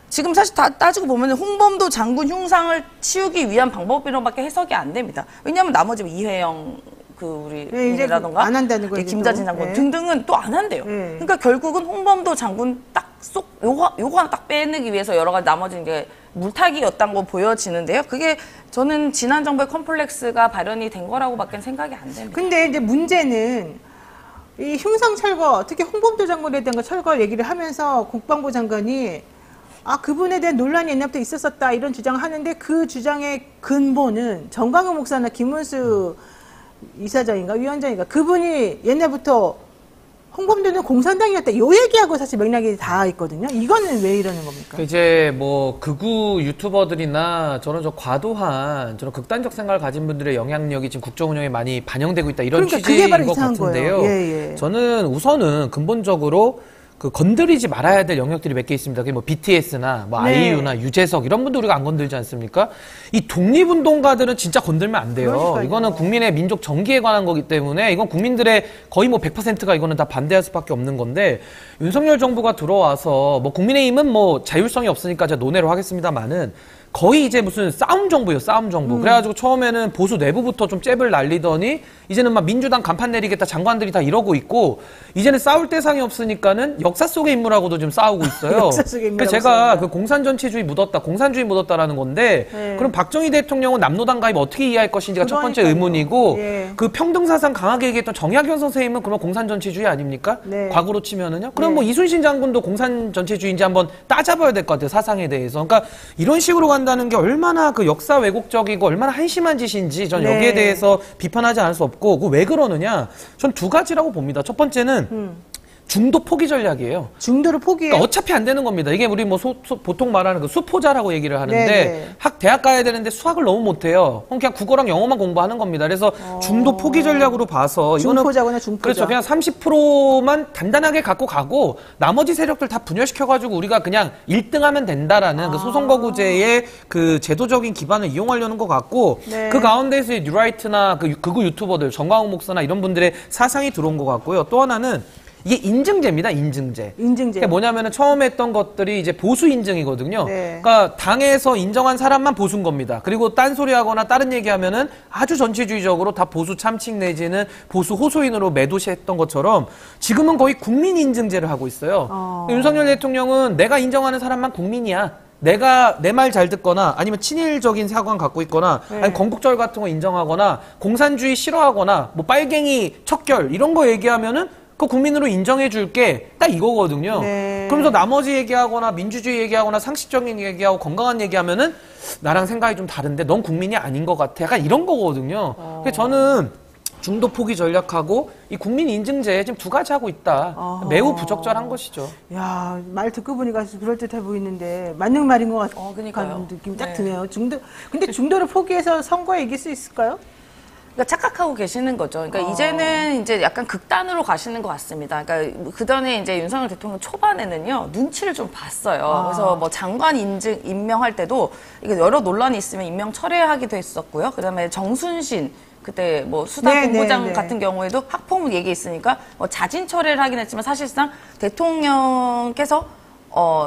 지금 사실 다 따지고 보면 홍범도 장군 흉상을 치우기 위한 방법이로밖에 해석이 안 됩니다. 왜냐하면 나머지 이회영 우리 분이라던가 안 한다는 거예요. 김자진 장군 등등은 또 안 한대요. 그러니까 결국은 홍범도 장군 요거 하나 딱 빼내기 위해서 여러 가지 나머지 이제 물타기였던 거 보여지는데요. 그게 저는 지난 정부의 컴플렉스가 발현이 된 거라고밖에 생각이 안 됩니다. 근데 이제 문제는 이 흉상 철거, 특히 홍범도 장군에 대한 철거 얘기를 하면서 국방부 장관이 그분에 대한 논란이 옛날부터 있었었다 이런 주장을 하는데 그 주장의 근본은 정광훈 목사나 김문수 이사장인가 위원장인가 그분이 옛날부터 홍범도는 공산당이었다 이 얘기하고 사실 맥락이 다 있거든요. 이거는 왜 이러는 겁니까? 이제 뭐 극우 유튜버들이나 저런 과도한 저런 극단적 생각을 가진 분들의 영향력이 지금 국정 운영에 많이 반영되고 있다 이런 취지인 것 같은데요. 예. 저는 우선은 근본적으로 그 건드리지 말아야 될 영역들이 몇 개 있습니다. 그게 뭐 BTS나 뭐 네. 아이유나 유재석 이런 분들 우리가 안 건들지 않습니까? 이 독립운동가들은 진짜 건들면 안 돼요. 그러니까요. 이거는 국민의 민족 정기에 관한 거기 때문에 이건 국민들의 거의 뭐 100%가 이거는 다 반대할 수밖에 없는 건데 윤석열 정부가 들어와서 뭐 국민의힘은 뭐 자율성이 없으니까 제가 논외로 하겠습니다만은 거의 이제 무슨 싸움 정부예요, 싸움 정부. 그래가지고 처음에는 보수 내부부터 좀 잽을 날리더니 이제는 막 민주당 간판 내리겠다 장관들이 다 이러고 있고 이제는 싸울 대상이 없으니까는 역사 속의 인물하고도 좀 싸우고 있어요. 역사 속의 인물하고 그래서 제가 싸운다. 그 공산전체주의 묻었다, 공산주의 묻었다라는 건데 네. 그럼 박정희 대통령은 남노당 가입 어떻게 이해할 것인지가 첫 번째 그러니까요. 의문이고 예. 그 평등사상 강하게 얘기했던 정약용 선생님은 그러면 공산전체주의 아닙니까? 네. 과거로 치면은요. 그럼 네. 뭐 이순신 장군도 공산전체주의인지 한번 따져봐야 될 것 같아요. 사상에 대해서. 그러니까 이런 식으로 간다는 게 얼마나 그 역사 왜곡적이고 얼마나 한심한 짓인지 전 네. 여기에 대해서 비판하지 않을 수 없고 그 왜 그러느냐? 전 두 가지라고 봅니다. 첫 번째는 중도 포기 전략이에요. 중도를 포기해. 그러니까 어차피 안 되는 겁니다. 이게 우리 뭐 보통 말하는 그 수포자라고 얘기를 하는데 네네. 대학 가야 되는데 수학을 너무 못해요. 그럼 그냥 국어랑 영어만 공부하는 겁니다. 그래서 중도 포기 전략으로 봐서 이거는 중포자구나, 중포자. 그렇죠. 그냥 30%만 단단하게 갖고 가고 나머지 세력들 다 분열시켜가지고 우리가 그냥 1등하면 된다라는 그 소선거구제의 그 제도적인 기반을 이용하려는 것 같고 네. 그 가운데서 뉴라이트나 그 극우 유튜버들 정광훈 목사나 이런 분들의 사상이 들어온 것 같고요. 또 하나는 이게 인증제입니다, 인증제. 인증제. 그게 뭐냐면은 처음에 했던 것들이 이제 보수 인증이거든요. 네. 그러니까 당에서 인정한 사람만 보수인 겁니다. 그리고 딴소리 하거나 다른 얘기하면은 아주 전체주의적으로 다 보수 참칭 내지는 보수 호소인으로 매도시했던 것처럼 지금은 거의 국민 인증제를 하고 있어요. 윤석열 대통령은 내가 인정하는 사람만 국민이야. 내가 내 말 잘 듣거나 아니면 친일적인 사관 갖고 있거나 아니면 건국절 같은 거 인정하거나 공산주의 싫어하거나 뭐 빨갱이 척결 이런 거 얘기하면은 그 국민으로 인정해 줄게 딱 이거거든요. 네. 그러면서 나머지 얘기하거나 민주주의 얘기하거나 상식적인 얘기하고 건강한 얘기하면은 나랑 생각이 좀 다른데 넌 국민이 아닌 것 같아. 약간 이런 거거든요. 그래서 저는 중도 포기 전략하고 이 국민 인증제 지금 두 가지 하고 있다. 매우 부적절한 것이죠. 야, 말 듣고 보니까 그럴듯해 보이는데 맞는 말인 것 같은 그러니까요. 느낌이 딱 네. 드네요. 근데 중도를 포기해서 선거에 이길 수 있을까요? 그러니까 착각하고 계시는 거죠. 그러니까 이제는 이제 약간 극단으로 가시는 것 같습니다. 그러니까 그 전에 이제 윤석열 대통령 초반에는요 눈치를 좀 봤어요. 그래서 뭐 장관 임명할 때도 이게 여러 논란이 있으면 임명 철회하기도 했었고요. 그다음에 정순신 그때 뭐 수사본부장 네. 같은 경우에도 학폭 얘기 있으니까 뭐 자진 철회를 하긴 했지만 사실상 대통령께서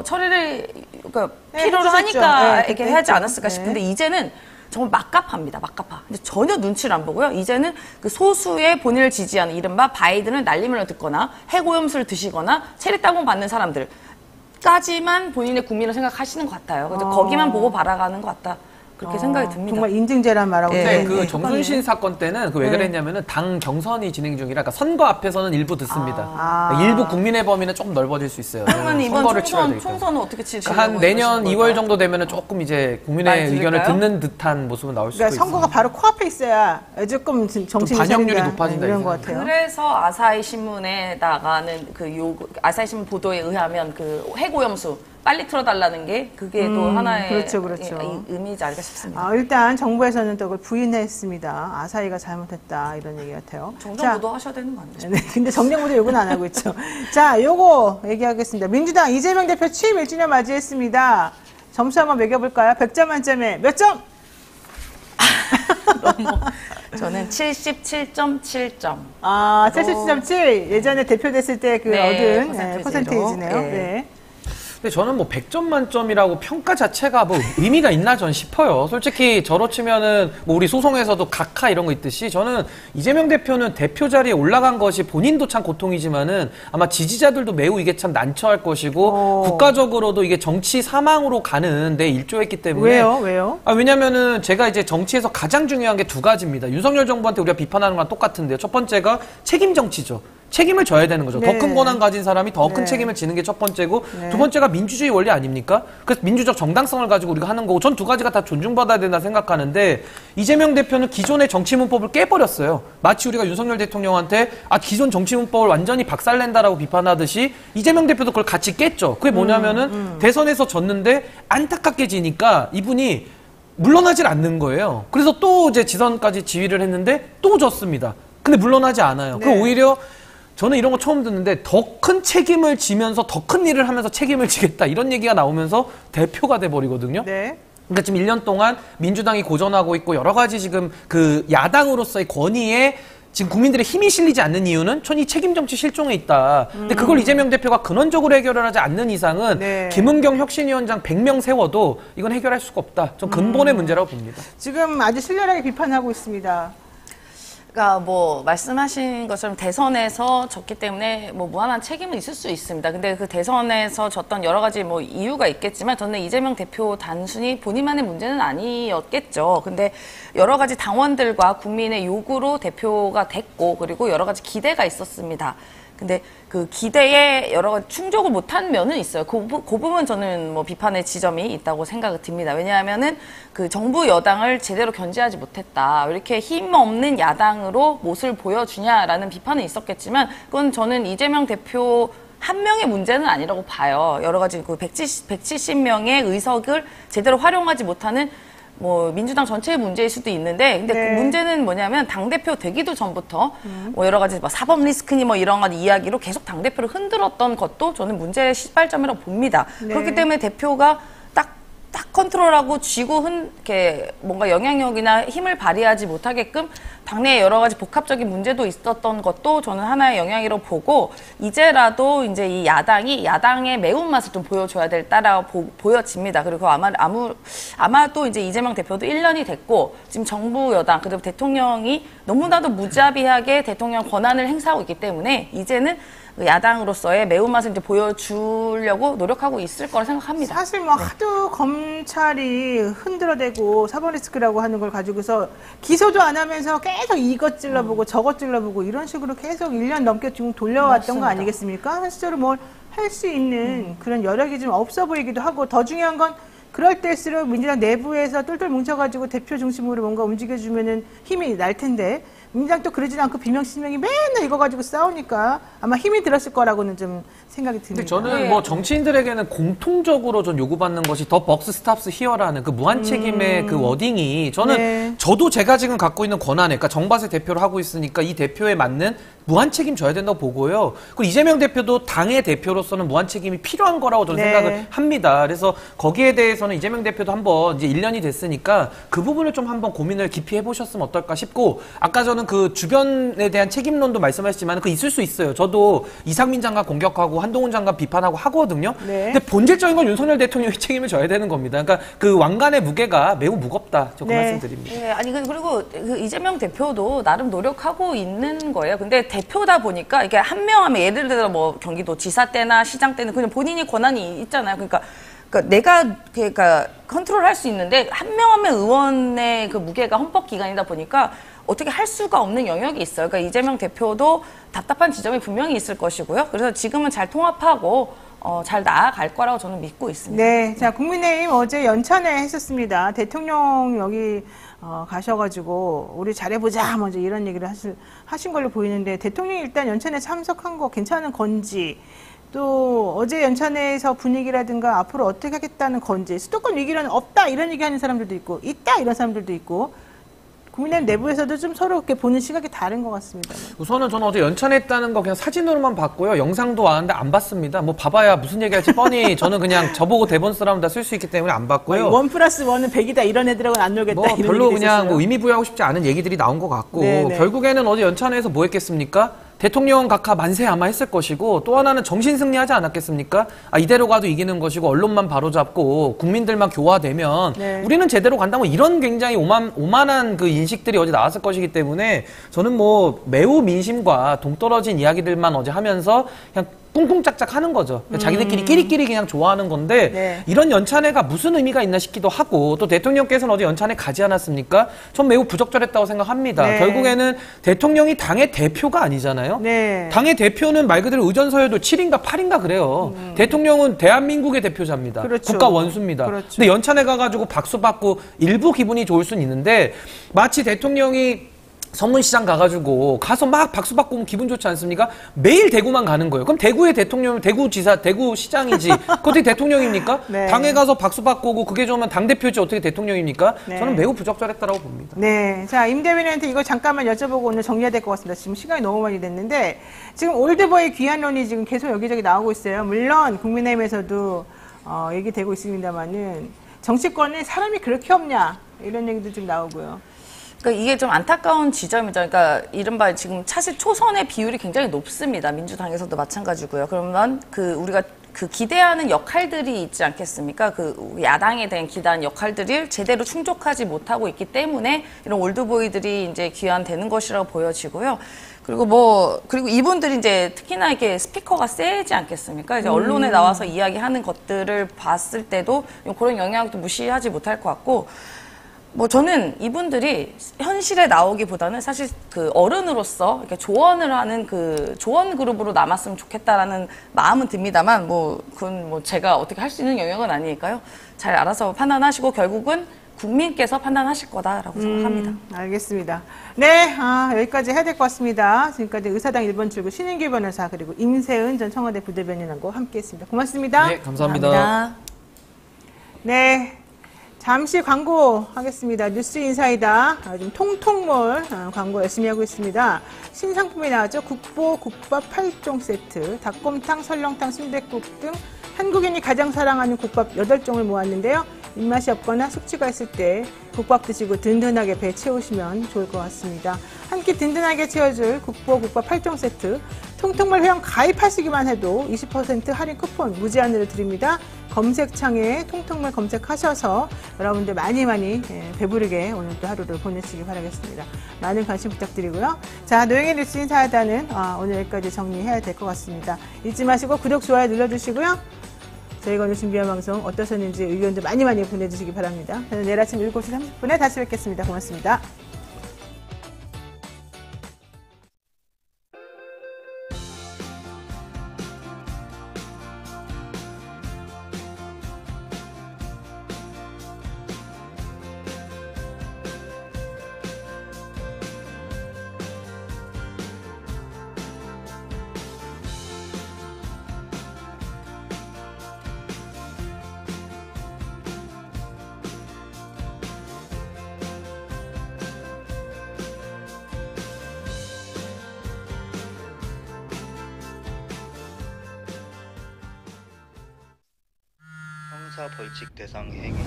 철회를 그러니까 네, 필요로 해주셨죠. 하니까 네, 이렇게 그때 하지 했죠. 않았을까 네. 싶은데 이제는 정말 막갑합니다. 막갑하. 근데 전혀 눈치를 안 보고요. 이제는 그 소수의 본인을 지지하는 이른바 바이든을 날리면을 듣거나 해고염수를 드시거나 체리따봉 받는 사람들까지만 본인의 국민을 생각하시는 것 같아요. 그래서 거기만 보고 바라가는 것 같다. 그렇게 생각이 듭니다. 정말 인증제란 말하고 네, 근데 들었는데 그 정순신 사건 때는 그 왜 그랬냐면은 당 경선이 진행 중이라 그러니까 선거 앞에서는 일부 듣습니다. 그러니까 일부 국민의 범위는 조금 넓어질 수 있어요. 그러면 이번 선거를 치러야 되기 때문에. 총선은 어떻게 치시려고 그러니까 한 내년 이러신 2월 걸까요? 정도 되면은 조금 이제 국민의 많이 의견을 들을까요? 듣는 듯한 모습은 나올 수도 그러니까 있어요. 선거가 바로 코앞에 있어야 조금 정신이 반영률이 차린다. 높아진다, 이런 이 것 생각이 같아요. 그래서 아사히 신문에 나가는 그 요구, 아사히 신문 보도에 의하면 그 해고염수 빨리 틀어달라는 게 그게 또 하나의 그렇죠. 의미이지 않을까 싶습니다. 일단 정부에서는 또 그걸 부인했습니다. 아사히가 잘못했다 이런 얘기 같아요. 정정보도 하셔야 되는 거 아니죠? 네, 근데 정정부도 요구는 안 하고 있죠. 자, 요거 얘기하겠습니다. 민주당 이재명 대표 취임 1주년 맞이했습니다. 점수 한번 매겨볼까요? 100점 만점에 몇 점? 저는 77.7점. 77.7. 예전에 대표됐을 때 그 네, 얻은 퍼센테이지로. 퍼센테이지네요. 네. 네. 근데 저는 뭐 100점 만점이라고 평가 자체가 뭐 의미가 있나 전 싶어요. 솔직히 저로 치면은 뭐 우리 소송에서도 각하 이런 거 있듯이 저는 이재명 대표는 대표 자리에 올라간 것이 본인도 참 고통이지만은 아마 지지자들도 매우 이게 참 난처할 것이고 국가적으로도 이게 정치 사망으로 가는 데 일조했기 때문에 왜요? 왜냐면은 제가 이제 정치에서 가장 중요한 게 두 가지입니다. 윤석열 정부한테 우리가 비판하는 거랑 똑같은데요. 첫 번째가 책임 정치죠. 책임을 져야 되는 거죠. 네. 더 큰 권한 가진 사람이 더 큰 네. 책임을 지는 게 첫 번째고 네. 두 번째가 민주주의 원리 아닙니까? 그래서 민주적 정당성을 가지고 우리가 하는 거고 전 두 가지가 다 존중받아야 된다 생각하는데 이재명 대표는 기존의 정치문법을 깨버렸어요. 마치 우리가 윤석열 대통령한테 기존 정치문법을 완전히 박살낸다라고 비판하듯이 이재명 대표도 그걸 같이 깼죠. 그게 뭐냐면은 대선에서 졌는데 안타깝게 지니까 이분이 물러나질 않는 거예요. 그래서 또 이제 지선까지 지휘를 했는데 또 졌습니다. 근데 물러나지 않아요. 네. 그럼 오히려 저는 이런 거 처음 듣는데 더 큰 책임을 지면서 더 큰 일을 하면서 책임을 지겠다 이런 얘기가 나오면서 대표가 돼버리거든요. 네. 그러니까 지금 1년 동안 민주당이 고전하고 있고 여러 가지 지금 그 야당으로서의 권위에 지금 국민들의 힘이 실리지 않는 이유는 전 이 책임 정치 실종에 있다. 근데 그걸 이재명 대표가 근원적으로 해결을 하지 않는 이상은 네. 김은경 혁신위원장 100명 세워도 이건 해결할 수가 없다. 전 근본의 문제라고 봅니다. 지금 아주 신랄하게 비판하고 있습니다. 그러니까 뭐 말씀하신 것처럼 대선에서 졌기 때문에 뭐 무한한 책임은 있을 수 있습니다. 근데 그 대선에서 졌던 여러 가지 뭐 이유가 있겠지만 저는 이재명 대표 단순히 본인만의 문제는 아니었겠죠. 근데 여러 가지 당원들과 국민의 요구로 대표가 됐고 그리고 여러 가지 기대가 있었습니다. 근데 그 기대에 여러 가지 충족을 못한 면은 있어요. 그 부분 저는 뭐 비판의 지점이 있다고 생각이 듭니다. 왜냐하면은 그 정부 여당을 제대로 견제하지 못했다. 왜 이렇게 힘 없는 야당으로 못을 보여주냐라는 비판은 있었겠지만 그건 저는 이재명 대표 한 명의 문제는 아니라고 봐요. 여러 가지 그 170명의 의석을 제대로 활용하지 못하는 뭐 민주당 전체의 문제일 수도 있는데 근데 네. 그 문제는 뭐냐면 당대표 되기도 전부터 뭐 여러 가지 뭐 사법 리스크니 뭐 이런 것 이야기로 계속 당대표를 흔들었던 것도 저는 문제의 시발점이라고 봅니다. 네. 그렇기 때문에 대표가 딱 컨트롤하고 쥐고 이렇게 뭔가 영향력이나 힘을 발휘하지 못하게끔 당내에 여러 가지 복합적인 문제도 있었던 것도 저는 하나의 영향이라고 보고 이제라도 이제 이 야당이 야당의 매운맛을 좀 보여줘야 될 따라고 보여집니다. 그리고 아마도 이제 이재명 대표도 1년이 됐고 지금 정부 여당 그리고 대통령이 너무나도 무자비하게 대통령 권한을 행사하고 있기 때문에 이제는 야당으로서의 매운맛을 이제 보여주려고 노력하고 있을 거라 생각합니다. 사실 뭐 하도 검찰이 흔들어대고 사법 리스크라고 하는 걸 가지고서 기소도 안 하면서 계속 이것 찔러보고 저것 찔러보고 이런 식으로 계속 1년 넘게 지금 돌려왔던 맞습니다. 거 아니겠습니까? 실제로 뭘 할 수 있는 그런 여력이 좀 없어 보이기도 하고 더 중요한 건 그럴 때일수록 민주당 내부에서 똘똘 뭉쳐가지고 대표 중심으로 뭔가 움직여주면은 힘이 날 텐데 민주당 또 그러지도 않고 비명신명이 맨날 이거 가지고 싸우니까 아마 힘이 들었을 거라고는 좀 생각이 듭니다. 근데 저는 뭐 정치인들에게는 공통적으로 전 요구받는 것이 더 벅스 스탑스 히어라는 그 무한 책임의 그 워딩이 저는 네. 저도 제가 지금 갖고 있는 권한에 그러니까 정밭의 대표를 하고 있으니까 이 대표에 맞는 무한 책임 져야 된다고 보고요. 그리고 이재명 대표도 당의 대표로서는 무한 책임이 필요한 거라고 저는 네. 생각을 합니다. 그래서 거기에 대해서는 이재명 대표도 한번 이제 1년이 됐으니까 그 부분을 좀 한번 고민을 깊이 해보셨으면 어떨까 싶고 아까 저는 그 주변에 대한 책임론도 말씀하셨지만 그 있을 수 있어요. 저도 이상민 장관 공격하고 한동훈 장관 비판하고 하거든요. 네. 근데 본질적인 건 윤석열 대통령이 책임을 져야 되는 겁니다. 그러니까 그 왕관의 무게가 매우 무겁다. 저 그 네. 말씀드립니다. 네, 아니 그리고 그 이재명 대표도 나름 노력하고 있는 거예요. 근데 대표다 보니까 이게 한 명 하면 예를 들어 뭐 경기도 지사 때나 시장 때는 그냥 본인이 권한이 있잖아요. 그러니까 내가 컨트롤할 수 있는데 한 명 하면 의원의 그 무게가 헌법 기관이다 보니까 어떻게 할 수가 없는 영역이 있어요. 그러니까 이재명 대표도 답답한 지점이 분명히 있을 것이고요. 그래서 지금은 잘 통합하고 잘 나아갈 거라고 저는 믿고 있습니다. 네, 자 국민의힘 어제 연찬회 했었습니다. 대통령 여기 가셔가지고 우리 잘해보자 먼저 이런 얘기를 하신 걸로 보이는데 대통령이 일단 연찬회 참석한 거 괜찮은 건지 또 어제 연찬회에서 분위기라든가 앞으로 어떻게 하겠다는 건지 수도권 위기는 없다 이런 얘기하는 사람들도 있고 있다 이런 사람들도 있고 국민의힘 내부에서도 좀 서로 이렇게 보는 시각이 다른 것 같습니다. 우선은 저는 어제 연찬했다는 거 그냥 사진으로만 봤고요. 영상도 왔는데 안 봤습니다. 뭐 봐봐야 무슨 얘기할지 뻔히 저는 그냥 저보고 대본 쓰라면 다 쓸 수 있기 때문에 안 봤고요. 1+1은 100이다 이런 애들하고는 안 놀겠다. 뭐 이런 별로 얘기도 그냥 있었어요. 뭐 의미 부여하고 싶지 않은 얘기들이 나온 것 같고 네네. 결국에는 어제 연찬회에서 뭐 했겠습니까? 대통령 각하 만세 아마 했을 것이고 또 하나는 정신 승리하지 않았겠습니까? 이대로 가도 이기는 것이고 언론만 바로잡고 국민들만 교화되면 네. 우리는 제대로 간다 뭐 이런 굉장히 오만한 그 인식들이 어제 나왔을 것이기 때문에 저는 뭐 매우 민심과 동떨어진 이야기들만 어제 하면서 그냥 꿍꿍짝짝 하는 거죠. 자기들끼리 끼리끼리 그냥 좋아하는 건데 네. 이런 연찬회가 무슨 의미가 있나 싶기도 하고 또 대통령께서는 어제 연찬회 가지 않았습니까? 전 매우 부적절했다고 생각합니다. 네. 결국에는 대통령이 당의 대표가 아니잖아요. 네. 당의 대표는 말 그대로 의전서에도 7인가 8인가 그래요. 대통령은 대한민국의 대표자입니다. 그렇죠. 국가 원수입니다. 그렇죠. 근데 연찬회 가가지고 박수 받고 일부 기분이 좋을 수는 있는데 마치 대통령이 선문시장 가가지고 가서 막 박수 받고 오면 기분 좋지 않습니까? 매일 대구만 가는 거예요. 그럼 대구의 대통령, 대구지사, 대구시장이지. 어떻게 대통령입니까? 네. 당에 가서 박수 받고 오고 그게 좋으면 당대표지 어떻게 대통령입니까? 네. 저는 매우 부적절했다고 봅니다. 네. 자, 임 대변인한테 이거 잠깐만 여쭤보고 오늘 정리해야 될 것 같습니다. 지금 시간이 너무 많이 됐는데, 지금 올드보이 귀환론이 지금 계속 여기저기 나오고 있어요. 물론, 국민의힘에서도, 얘기되고 있습니다만은, 정치권에 사람이 그렇게 없냐, 이런 얘기도 좀 나오고요. 그러니까 이게 좀 안타까운 지점이죠. 그러니까 이른바 지금 사실 초선의 비율이 굉장히 높습니다. 민주당에서도 마찬가지고요. 그러면 우리가 기대하는 역할들이 있지 않겠습니까? 야당에 대한 기대하는 역할들을 제대로 충족하지 못하고 있기 때문에 이런 올드보이들이 이제 귀환되는 것이라고 보여지고요. 그리고 이분들이 이제 특히나 이렇게 스피커가 세지 않겠습니까? 이제 언론에 나와서 이야기하는 것들을 봤을 때도 그런 영향도 무시하지 못할 것 같고, 저는 이분들이 현실에 나오기보다는 사실 어른으로서 이렇게 조언을 하는 조언 그룹으로 남았으면 좋겠다라는 마음은 듭니다만, 그건 제가 어떻게 할 수 있는 영역은 아니니까요. 잘 알아서 판단하시고 결국은 국민께서 판단하실 거다라고 생각합니다. 알겠습니다. 네, 여기까지 해야 될 것 같습니다. 지금까지 의사당 1번 출구 신인규 변호사 그리고 임세은 전 청와대 부대변인하고 함께했습니다. 고맙습니다. 네, 감사합니다. 네. 잠시 광고하겠습니다. 뉴스 인사이다. 지금 통통몰 광고 열심히 하고 있습니다. 신상품이 나왔죠. 국보 국밥 8종 세트, 닭곰탕, 설렁탕, 순댓국 등 한국인이 가장 사랑하는 국밥 8종을 모았는데요. 입맛이 없거나 숙취가 있을 때 국밥 드시고 든든하게 배 채우시면 좋을 것 같습니다. 한 끼 든든하게 채워줄 국보 국밥 8종 세트, 통통몰 회원 가입하시기만 해도 20% 할인 쿠폰 무제한으로 드립니다. 검색창에 통통몰 검색하셔서 여러분들 많이 배부르게 오늘도 하루를 보내시기 바라겠습니다. 많은 관심 부탁드리고요. 자, 노영의 뉴스 인사하다는 오늘 여기까지 정리해야 될 것 같습니다. 잊지 마시고 구독, 좋아요 눌러주시고요. 저희가 오늘 준비한 방송 어떠셨는지 의견도 많이 보내주시기 바랍니다. 저는 내일 아침 7시 30분에 다시 뵙겠습니다. 고맙습니다. 형사 벌칙 대상 행위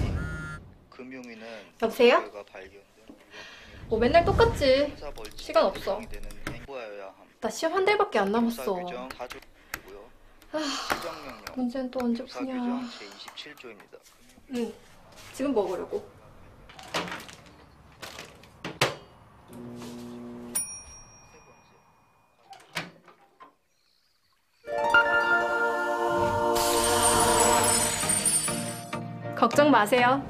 금융위는 여보세요? 발견된 맨날 똑같지. 형사 벌칙 시간 없어. 대상이 되는 행위 보아야 함. 나 시험 한 달밖에 안 형사 남았어. 규정 4조고요. 수정명령 문제는 또 언제 형사 푸냐. 규정 제27조입니다. 응. 지금 먹으려고. 걱정 마세요.